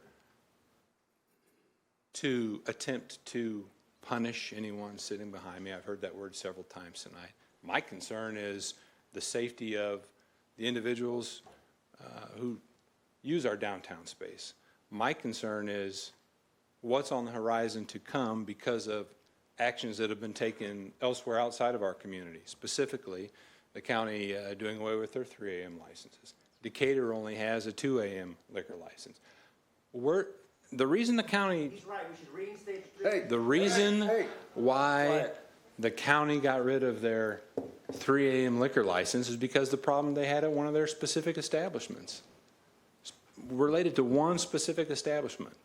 to attempt to punish anyone sitting behind me. I've heard that word several times tonight. My concern is the safety of the individuals who use our downtown space. My concern is what's on the horizon to come because of actions that have been taken elsewhere outside of our community, specifically the county doing away with their 3 a.m. licenses. Decatur only has a 2 a.m. liquor license. the reason the county, He's right, we should reinstate the. the reason why the county got rid of their 3 a.m. liquor license is because the problem they had at one of their specific establishments, related to one specific establishment.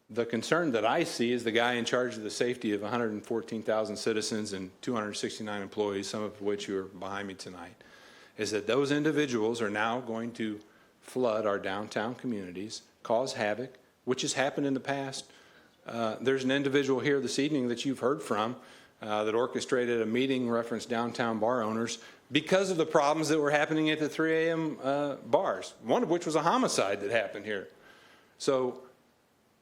The concern that I see is the guy in charge of the safety of 114,000 citizens and 269 employees, some of which are behind me tonight, is that those individuals are now going to flood our downtown communities, cause havoc, which has happened in the past. There's an individual here this evening that you've heard from that orchestrated a meeting referenced downtown bar owners because of the problems that were happening at the 3 a.m. Bars, one of which was a homicide that happened here. So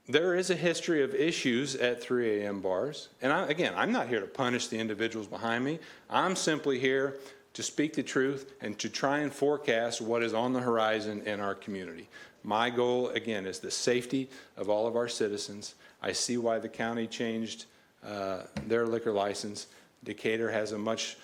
there is a history of issues at 3 a.m. bars. And again, I'm not here to punish the individuals behind me. I'm simply here to speak the truth and to try and forecast what is on the horizon in our community. My goal, again, is the safety of all of our citizens. I see why the county changed their liquor license. Decatur has a much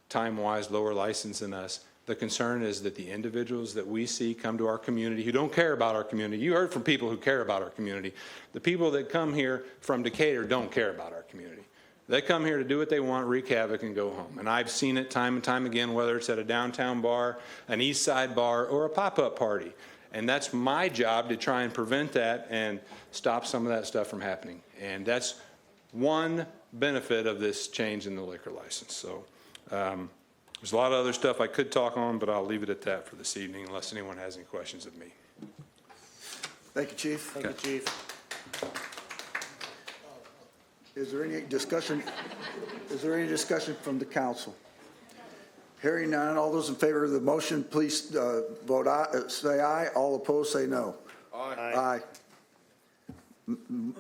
time-wise lower license than us. The concern is that the individuals that we see come to our community who don't care about our community, you heard from people who care about our community. The people that come here from Decatur don't care about our community. They come here to do what they want, wreak havoc, and go home. And I've seen it time and time again, whether it's at a downtown bar, an east side bar, or a pop-up party. And that's my job to try and prevent that and stop some of that stuff from happening. And that's one benefit of this change in the liquor license. So there's a lot of other stuff I could talk on, but I'll leave it at that for this evening unless anyone has any questions of me. Thank you, Chief. Thank you, Chief. Is there any discussion? Is there any discussion from the council? Hearing none, all those in favor of the motion, please vote aye, say aye. All opposed, say no. Aye.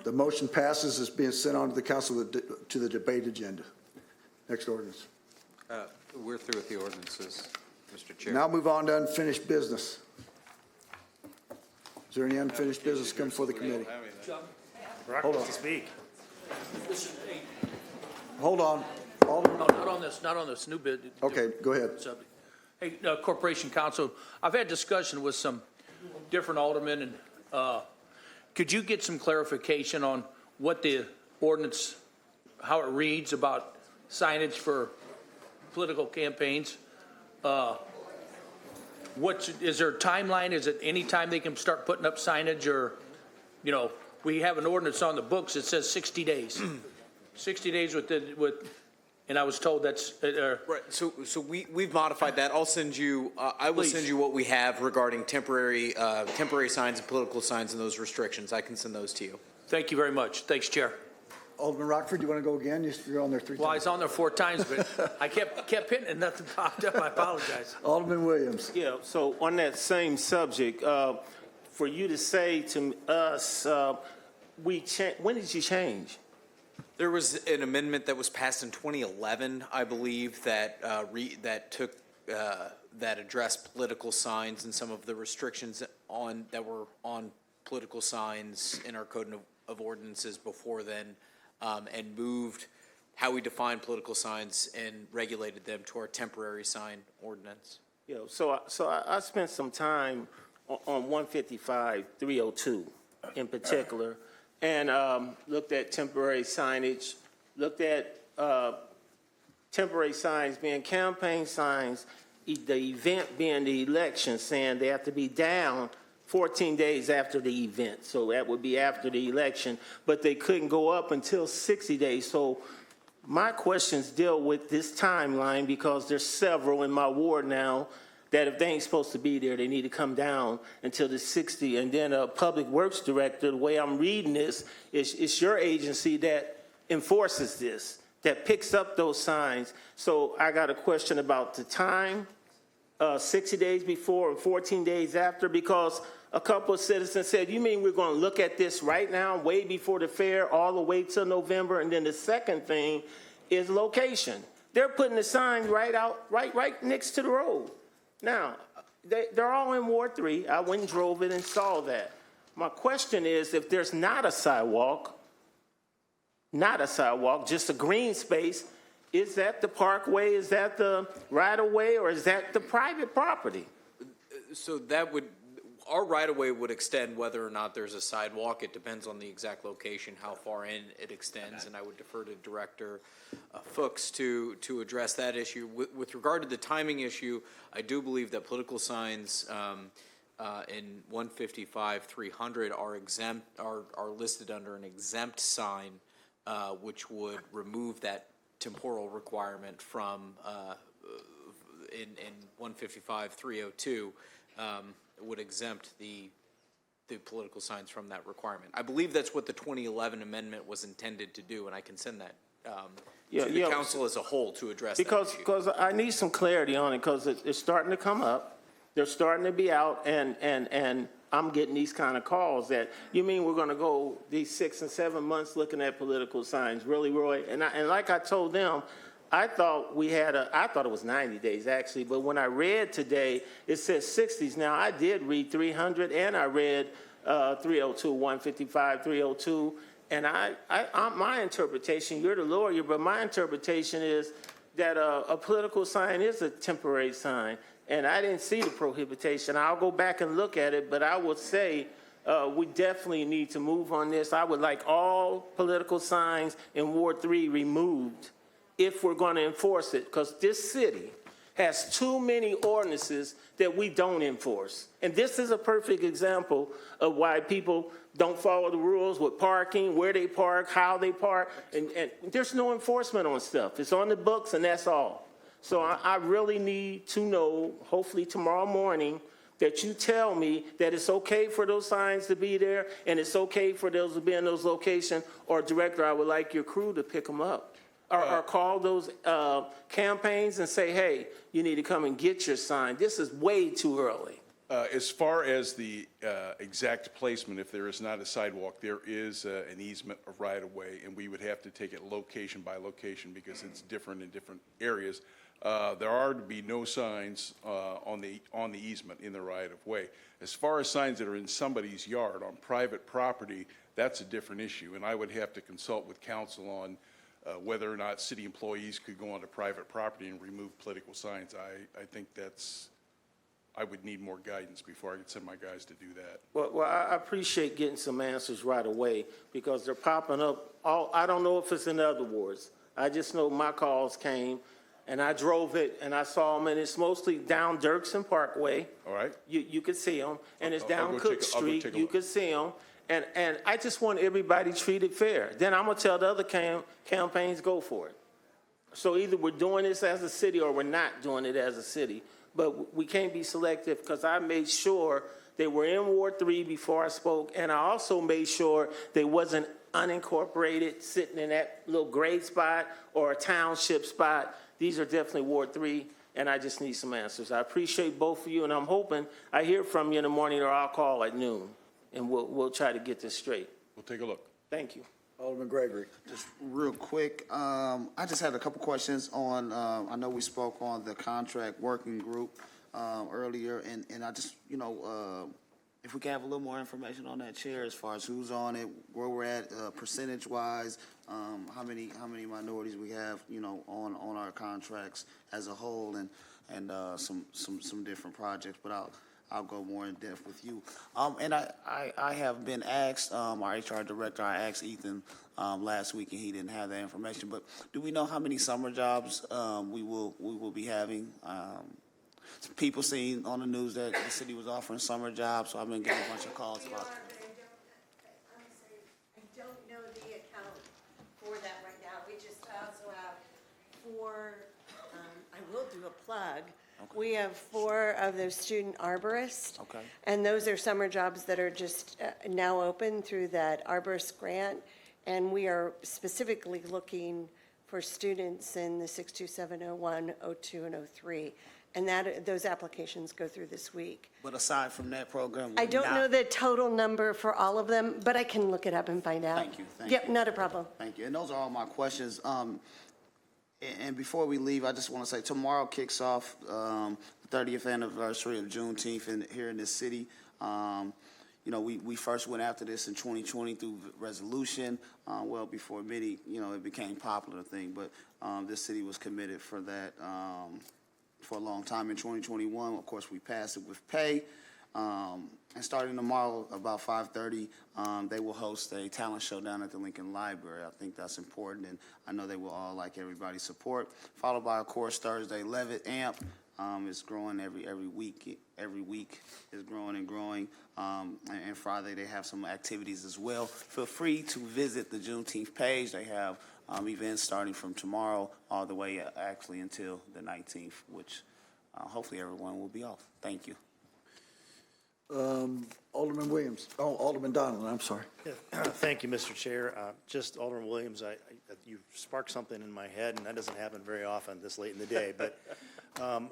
The motion passes. It's being sent on to the council to the debate agenda. Next ordinance. We're through with the ordinances, Mr. Chair. Now move on to unfinished business. Is there any unfinished business coming before the committee? Brock Hold wants on. to speak. Hold on. No, not on this new bid. Okay, go ahead. Subject. Hey, Corporation Counsel, I've had discussion with some different aldermen, and could you get some clarification on what the ordinance, how it reads about signage for political campaigns? Is there a timeline? Is it any time they can start putting up signage, or, you know, we have an ordinance on the books that says 60 days. 60 days and I was told that's right. So we've modified that. I'll send you. I will send you what we have regarding temporary signs and political signs and those restrictions. I can send those to you. Thank you very much. Thanks, Chair. Alderman Rockford, do you want to go again? You're on there 3 times. Well, I was on there 4 times, but I kept hitting and nothing popped up. I apologize. Alderman Williams. Yeah, so on that same subject, for you to say to us, when did you change? There was an amendment that was passed in 2011, I believe, that that addressed political signs and some of the restrictions that were on political signs in our code of ordinances before then, and moved how we define political signs and regulated them to our temporary sign ordinance. Yeah, so I spent some time on 155-302 in particular, and looked at temporary signage, looked at temporary signs being campaign signs, the event being the election, saying they have to be down 14 days after the event. So that would be after the election, but they couldn't go up until 60 days. So my questions deal with this timeline because there's several in my ward now that if they ain't supposed to be there, they need to come down until the 60. And then a public works director, the way I'm reading this, it's your agency that enforces this, that picks up those signs. So I got a question about the time, 60 days before and 14 days after, because a couple of citizens said, you mean we're going to look at this right now, way before the fair, all the way till November? And then the second thing is location. They're putting the signs right next to the road. Now, they're all in Ward 3. I went and drove it and saw that. My question is, if there's not a sidewalk, just a green space, is that the parkway, is that the right-of-way, or is that the private property? So that would, our right-of-way would extend whether or not there's a sidewalk. It depends on the exact location, how far in it extends, and I would defer to Director Fuchs to address that issue. With regard to the timing issue, I do believe that political signs in 155-300 are exempt, are listed under an exempt sign, which would remove that temporal requirement from in 155-302, would exempt the political signs from that requirement. I believe that's what the 2011 amendment was intended to do, and I can send that to the council as a whole to address that issue. Because I need some clarity on it, because it's starting to come up. They're starting to be out, and I'm getting these kind of calls that, you mean we're going to go these 6 and 7 months looking at political signs? Really, Roy? And like I told them, I thought I thought it was 90 days actually, but when I read today, it says 60s. Now, I did read 300 and I read 302, 155, 302. And my interpretation, you're the lawyer, but my interpretation is that a political sign is a temporary sign. And I didn't see the prohibition. I'll go back and look at it, but I would say we definitely need to move on this. I would like all political signs in Ward 3 removed if we're going to enforce it, because this city has too many ordinances that we don't enforce. And this is a perfect example of why people don't follow the rules with parking, where they park, how they park, and there's no enforcement on stuff. It's on the books, and that's all. So I really need to know, hopefully tomorrow morning, that you tell me that it's okay for those signs to be there and it's okay for those to be in those locations, or Director, I would like your crew to pick them up. Or call those campaigns and say, hey, you need to come and get your sign. This is way too early. As far as the exact placement, if there is not a sidewalk, there is an easement of right-of-way, and we would have to take it location by location because it's different in different areas. There are to be no signs on the easement in the right-of-way. As far as signs that are in somebody's yard on private property, that's a different issue, and I would have to consult with council on whether or not city employees could go onto private property and remove political signs. I think I would need more guidance before I could send my guys to do that. Well, I appreciate getting some answers right away, because they're popping up. I don't know if it's in other wards. I just know my calls came, and I drove it, and I saw them, and it's mostly down Dirksen Parkway. All right. You could see them, and it's down I'll go Cook take Street. a You look. could see them. And I just want everybody treated fair. Then I'm going to tell the other campaigns, go for it. So either we're doing this as a city or we're not doing it as a city. But we can't be selective, because I made sure they were in Ward 3 before I spoke, and I also made sure they wasn't unincorporated, sitting in that little grade spot or a township spot. These are definitely Ward 3, and I just need some answers. I appreciate both of you, and I'm hoping I hear from you in the morning, or I'll call at noon. And we'll try to get this straight. We'll take a look. Thank you. Alderman Gregory. Just real quick, I just had a couple questions on, I know we spoke on the contract working group earlier, and I just, if we can have a little more information on that, Chair, as far as who's on it, where we're at percentage-wise, how many minorities we have, on our contracts as a whole, and some different projects, but I'll go more in depth with you. And I have been asked, our HR director, I asked Ethan last week, and he didn't have that information, but do we know how many summer jobs we will be having? Some people seen on the news that the city was offering summer jobs, so I've been getting a bunch of calls about it. I don't know the account for that right now. We just also have 4, I will do a plug. Okay. We have 4 of those student arborists. Okay. And those are summer jobs that are just now open through that arborist grant. And we are specifically looking for students in the 62701, 02, and 03. And those applications go through this week. But aside from that program, I don't know the total number for all of them, but I can look it up and find out. Thank you. Yep, not a problem. Thank you. And those are all my questions. And before we leave, I just want to say tomorrow kicks off the 30th anniversary of Juneteenth here in this city. We first went after this in 2020 through resolution, well before many, it became a popular thing. But this city was committed for that for a long time. In 2021, of course, we passed it with pay. And starting tomorrow about 5:30, they will host a talent show down at the Lincoln Library. I think that's important, and I know they will all like everybody's support. Followed by, of course, Thursday, Levitt Amp. It's growing every week. Every week is growing and growing. And Friday they have some activities as well. Feel free to visit the Juneteenth page. They have events starting from tomorrow all the way actually until the 19th, which hopefully everyone will be off. Thank you. Alderman Williams. Oh, Alderman Donovan, I'm sorry. Thank you, Mr. Chair. Just Alderman Williams, you sparked something in my head, and that doesn't happen very often this late in the day. But the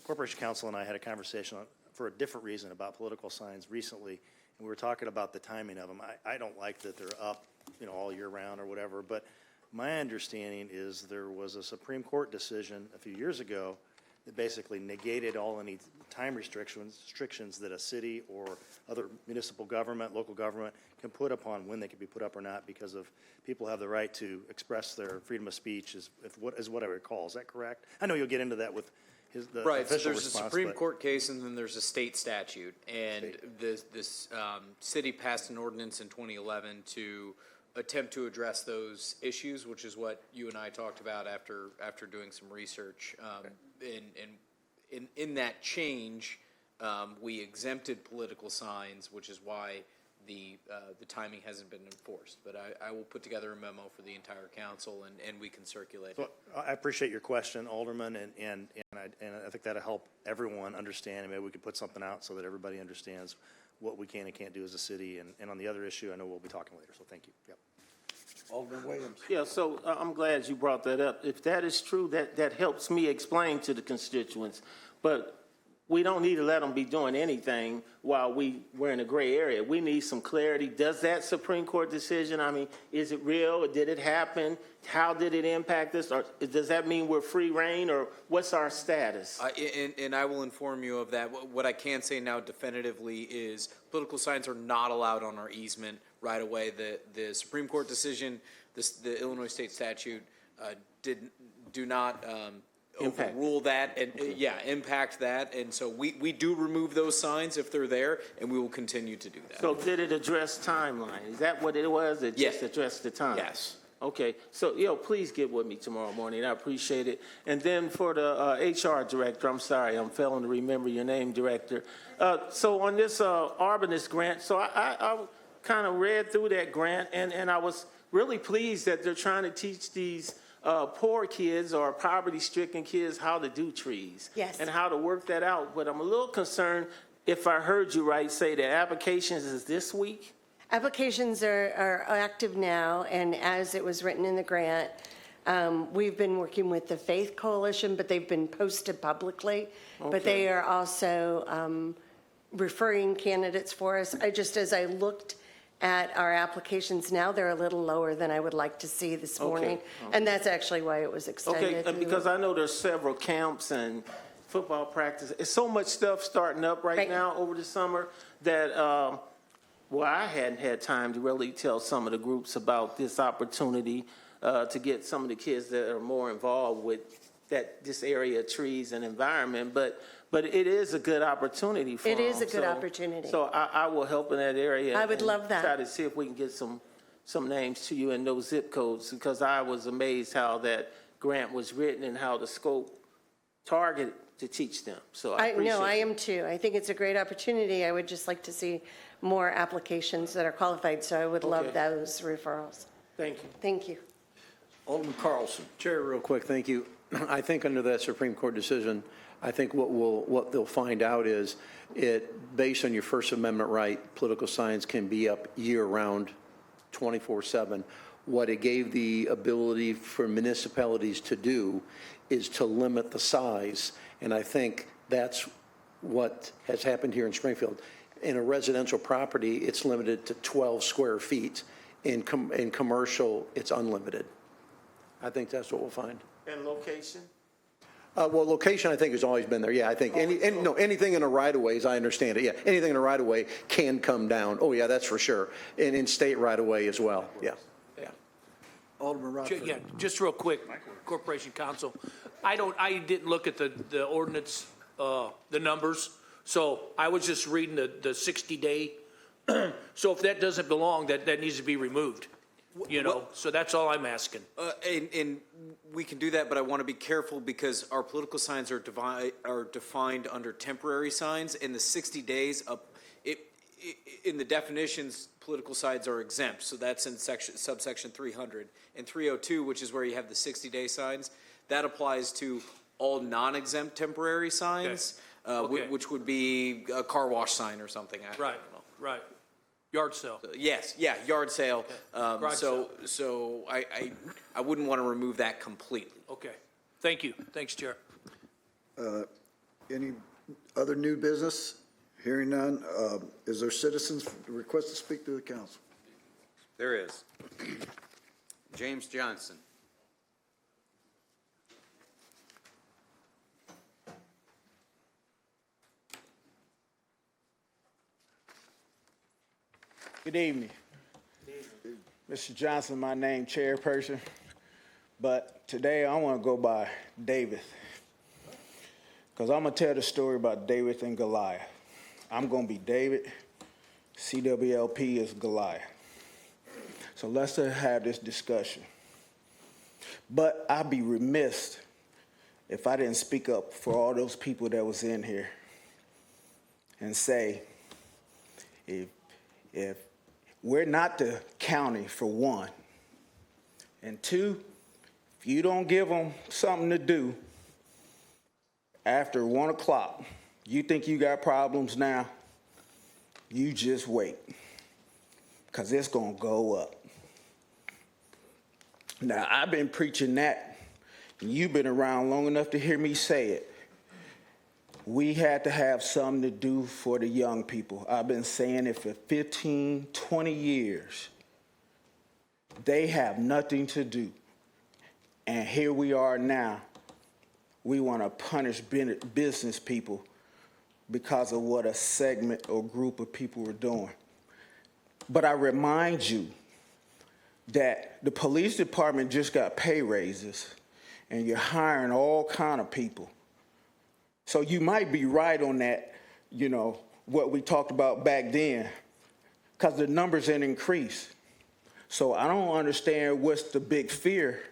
Corporation Council and I had a conversation for a different reason about political signs recently, and we were talking about the timing of them. I don't like that they're up, all year round or whatever, but my understanding is there was a Supreme Court decision a few years ago that basically negated all any time restrictions that a city or other municipal government, local government can put upon when they can be put up or not, because of people have the right to express their freedom of speech is what I recall. Is that correct? I know you'll get into that with the Right, so official there's response, a Supreme but- Court case and then there's a state statute. And this city passed an ordinance in 2011 to attempt to address those issues, which is what you and I talked about after doing some research. In that change, we exempted political signs, which is why the timing hasn't been enforced. But I will put together a memo for the entire council and we can circulate So it. I appreciate your question, Alderman, and I think that'll help everyone understand. Maybe we could put something out so that everybody understands what we can and can't do as a city. And on the other issue, I know we'll be talking later, so thank you. Yep. Alderman Williams. Yeah, so I'm glad you brought that up. If that is true, that helps me explain to the constituents. But we don't need to let them be doing anything while we're in a gray area. We need some clarity. Does that Supreme Court decision, is it real? Did it happen? How did it impact us? Or does that mean we're free reign, or what's our status? And I will inform you of that. What I can say now definitively is political signs are not allowed on our easement right away. The Supreme Court decision, the Illinois state statute do not overrule that and impact that. And so we do remove those signs if they're there, and we will continue to do that. So did it address timeline? Is that what it was? It just addressed the time? Yes. Okay, so please get with me tomorrow morning. I appreciate it. And then for the HR director, I'm sorry, I'm failing to remember your name, director. So on this Arbanist grant, so I kind of read through that grant, and I was really pleased that they're trying to teach these poor kids or poverty-stricken kids how to do trees. Yes. And how to work that out. But I'm a little concerned, if I heard you right, say that applications is this week? Applications are active now, and as it was written in the grant, we've been working with the Faith Coalition, but they've been posted publicly. But they are also referring candidates for us. As I looked at our applications now, they're a little lower than I would like to see this morning. And that's actually why it was extended. Okay, because I know there's several camps and football practice. It's so much stuff starting up right now over the summer that, I hadn't had time to really tell some of the groups about this opportunity to get some of the kids that are more involved with this area of trees and environment. But it is a good opportunity for them. It is a good opportunity. So I will help in that area. I would and love that. Try to see if we can get some names to you in those zip codes, because I was amazed how that grant was written and how the scope targeted to teach them. So I appreciate No, I it. am too. I think it's a great opportunity. I would just like to see more applications that are qualified, so I would love those referrals. Thank you. Thank you. Alderman Carlson. Chair, real quick, thank you. I think under that Supreme Court decision, I think what they'll find out is based on your First Amendment right, political signs can be up year-round, 24/7. What it gave the ability for municipalities to do is to limit the size, and I think that's what has happened here in Springfield. In a residential property, it's limited to 12 square feet. In commercial, it's unlimited. I think that's what we'll find. And location? Well, location, I think, has always been there. Yeah, I think anything in a right-of-way, as I understand it, yeah, anything in a right-of-way can come down. Oh, yeah, that's for sure. And in state right-of-way as well, yeah. Alderman Rockford. Yeah, just real quick, Corporation Counsel. I didn't look at the ordinance, the numbers, So I was just reading the 60-day. So if that doesn't belong, that needs to be removed, you know? So that's all I'm asking. And we can do that, but I want to be careful because our political signs are defined under temporary signs. In the 60 days, in the definitions, political signs are exempt. So that's in subsection 300. And 302, which is where you have the 60-day signs, that applies to all non-exempt temporary signs, Okay. which would be a car wash sign or something. Right, right. Yard sale. Yes, yeah, yard sale. Garage So I wouldn't want to remove that completely. Okay. Thank you. Thanks, Chair. Any other new business? Hearing none. Is there citizens request to speak to the council? There is. James Johnson. Good evening. Mr. Johnson, my name, chairperson, but today I want to go by David, because I'm going to tell the story about David and Goliath. I'm going to be David, CWLP is Goliath. So let's have this discussion. But I'd be remiss if I didn't speak up for all those people that was in here and say, if we're not the county, for one, and two, if you don't give them something to do after 1 o'clock, you think you got problems now, you just wait, because it's going to go up. Now, I've been preaching that, and you've been around long enough to hear me say it. We had to have something to do for the young people. I've been saying it for 15, 20 years. They have nothing to do. And here we are now. We want to punish business people because of what a segment or group of people were doing. But I remind you that the police department just got pay raises, and you're hiring all kind of people. So you might be right on that, you know, what we talked about back then, because the numbers didn't increase. So I don't understand what's the big fear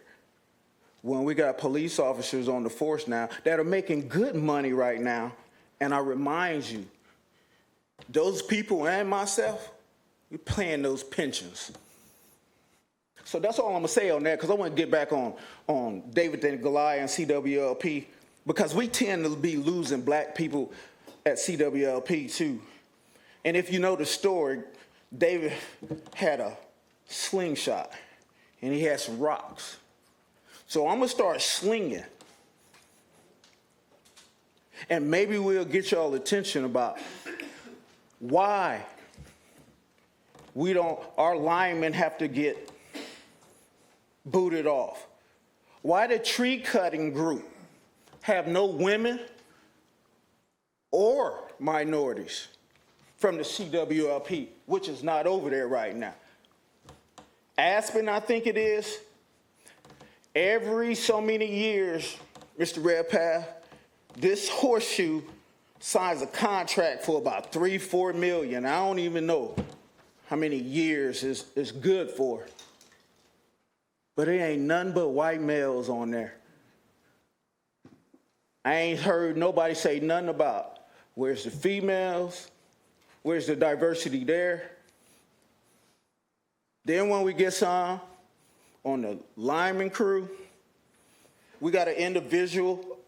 when we got police officers on the force now that are making good money right now. And I remind you, those people and myself, we're paying those pensions. So that's all I'm going to say on that, because I want to get back on David and Goliath and CWLP, because we tend to be losing black people at CWLP too. And if you know the story, David had a slingshot and he had some rocks. So I'm going to start slinging. And maybe we'll get y'all attention about why our linemen have to get booted off. Why the tree cutting group have no women or minorities from the CWLP, which is not over there right now. Aspen, I think it is, every so many years, Mr. Redpath, this horseshoe signs a contract for about $3-4 million. I don't even know how many years is good for. But it ain't nothing but white males on there. I ain't heard nobody say nothing about where's the females, where's the diversity there. Then when we get some on the lineman crew, we got an individual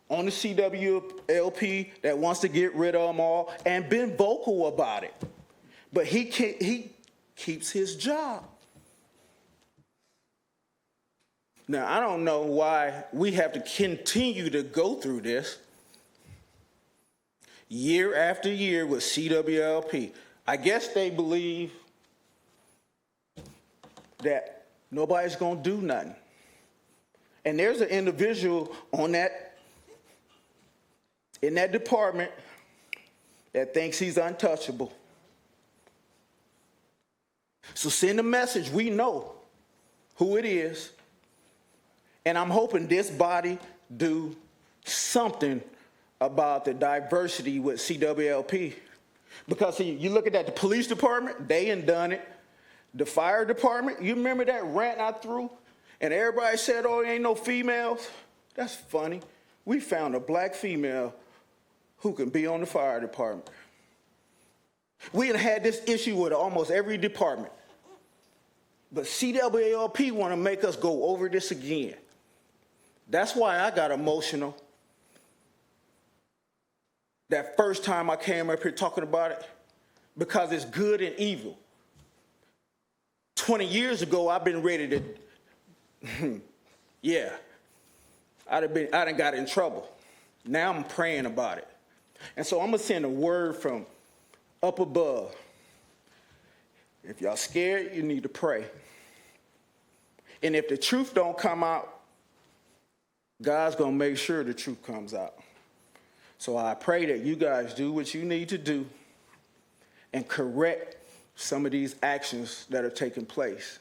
on the CWLP that wants to get rid of them all and been vocal about it. But he keeps his job. Now, I don't know why we have to continue to go through this year after year with CWLP. I guess they believe that nobody's going to do nothing. And there's an individual in that department that thinks he's untouchable. So send a message. We know who it is. And I'm hoping this body do something about the diversity with CWLP. Because see, you look at that, the police department, they ain't done it. The fire department, you remember that rant I threw? And everybody said, oh, there ain't no females. That's funny. We found a black female who can be on the fire department. We had this issue with almost every department. But CWLP want to make us go over this again. That's why I got emotional that first time I came up here talking about it, because it's good and evil. 20 years ago, I've been ready to, yeah, I done got in trouble. Now I'm praying about it. And so I'm going to send a word from up above. If y'all scared, you need to pray. And if the truth don't come out, God's going to make sure the truth comes out. So I pray that you guys do what you need to do and correct some of these actions that are taking place.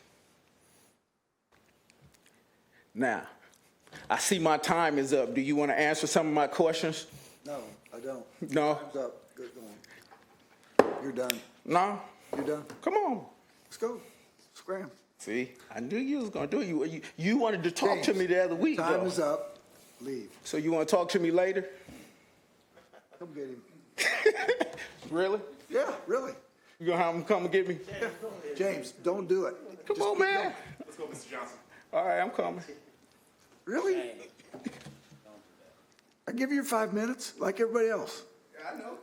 Now, I see my time is up. Do you want to answer some of my questions? No, I don't. No? Time's up. Good going. You're done. No? You're done. Come on. Let's go. Scram. See, I knew you was going to do it. You wanted to talk to me the other week, Time though. is up. Leave. So you want to talk to me later? Come get him. Really? Yeah, really. You going to have him come and get me? James, don't do it. Come on, man. Let's go, Mr. Johnson. All right, I'm coming. Really? I give you 5 minutes, like everybody else. Yeah, I know.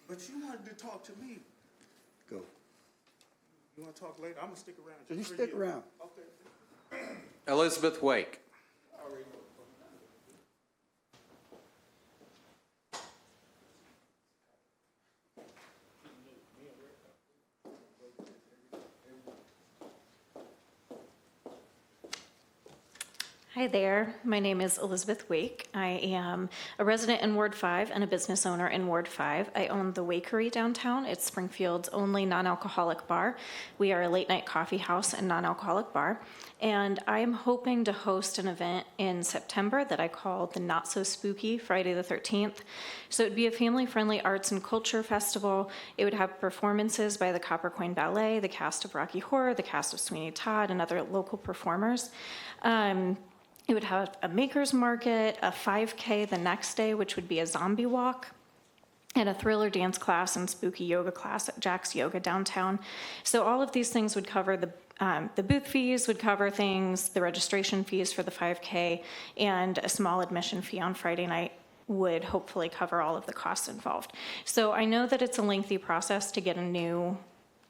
But you wanted to talk to me. Go. You want to talk later? I'm going to stick around. You stick around. Okay. Elizabeth Wake. Hi there. My name is Elizabeth Wake. I am a resident in Ward 5 and a business owner in Ward 5. I own the Wakery downtown. It's Springfield's only non-alcoholic bar. We are a late-night coffee house and non-alcoholic bar. And I am hoping to host an event in September that I call the Not So Spooky Friday the 13th. So it would be a family-friendly arts and culture festival. It would have performances by the Copper Coin Ballet, the cast of Rocky Horror, the cast of Sweeney Todd, and other local performers. It would have a maker's market, a 5K the next day, which would be a zombie walk, and a thriller dance class and spooky yoga class at Jack's Yoga downtown. So all of these things would cover the booth fees would cover things, the registration fees for the 5K, and a small admission fee on Friday night would hopefully cover all of the costs involved. So I know that it's a lengthy process to get a new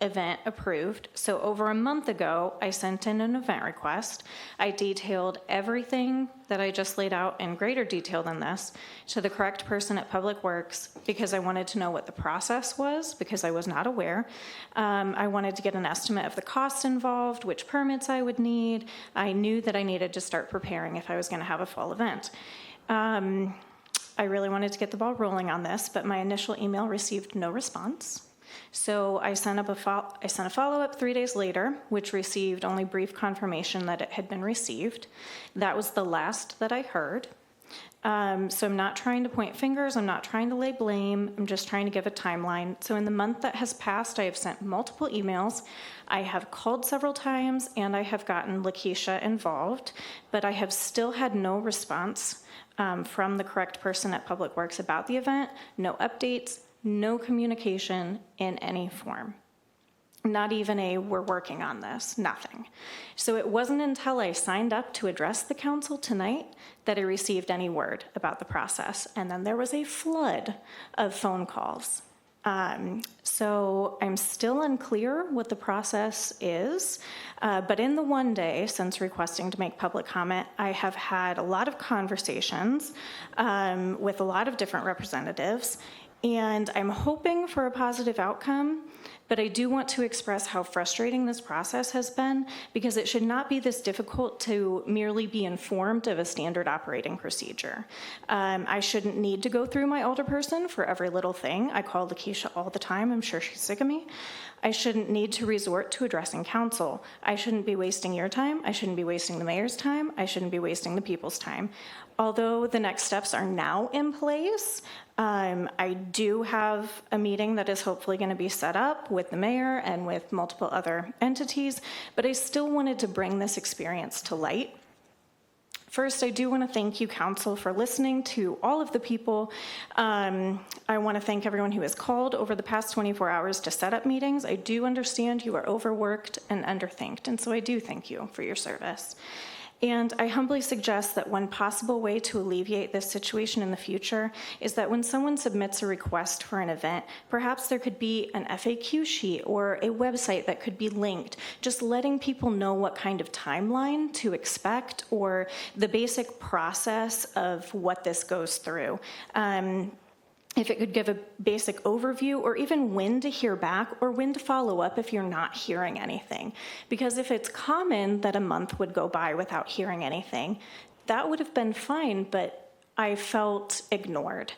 event approved. So over a month ago, I sent in an event request. I detailed everything that I just laid out in greater detail than this to the correct person at Public Works because I wanted to know what the process was because I was not aware. I wanted to get an estimate of the costs involved, which permits I would need. I knew that I needed to start preparing if I was going to have a fall event. I really wanted to get the ball rolling on this, but my initial email received no response. So I sent a follow-up 3 days later, which received only brief confirmation that it had been received. That was the last that I heard. So I'm not trying to point fingers. I'm not trying to lay blame. I'm just trying to give a timeline. So in the month that has passed, I have sent multiple emails. I have called several times, and I have gotten Lakeisha involved, but I have still had no response from the correct person at Public Works about the event, no updates, no communication in any form. Not even a, we're working on this, nothing. So it wasn't until I signed up to address the council tonight that I received any word about the process. And then there was a flood of phone calls. So I'm still unclear what the process is, but in the 1 day since requesting to make public comment, I have had a lot of conversations with a lot of different representatives, and I'm hoping for a positive outcome, but I do want to express how frustrating this process has been because it should not be this difficult to merely be informed of a standard operating procedure. I shouldn't need to go through my alderperson for every little thing. I call Lakeisha all the time. I'm sure she's sick of me. I shouldn't need to resort to addressing council. I shouldn't be wasting your time. I shouldn't be wasting the mayor's time. I shouldn't be wasting the people's time. Although the next steps are now in place, I do have a meeting that is hopefully going to be set up with the mayor and with multiple other entities, but I still wanted to bring this experience to light. First, I do want to thank you, council, for listening to all of the people. I want to thank everyone who has called over the past 24 hours to set up meetings. I do understand you are overworked and underthinked, and so I do thank you for your service. And I humbly suggest that one possible way to alleviate this situation in the future is that when someone submits a request for an event, perhaps there could be an FAQ sheet or a website that could be linked, just letting people know what kind of timeline to expect or the basic process of what this goes through. If it could give a basic overview or even when to hear back or when to follow up if you're not hearing anything. Because if it's common that a month would go by without hearing anything, that would have been fine, but I felt ignored.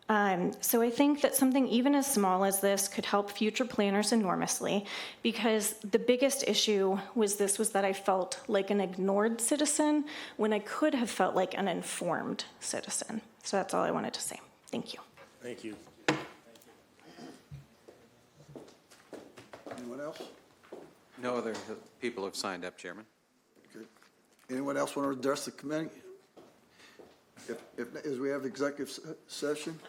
So I think that something even as small as this could help future planners enormously, because the biggest issue was that I felt like an ignored citizen when I could have felt like an informed citizen. So that's all I wanted to say. Thank you. Thank you. Anyone else? No other people have signed up, Chairman. Okay. Anyone else want to address the committee? As we have executive session,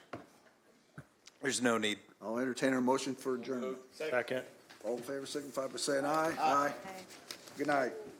There's no need. I'll entertain a motion for adjournment. Second. All in favor, signify by saying aye. Aye. Good night.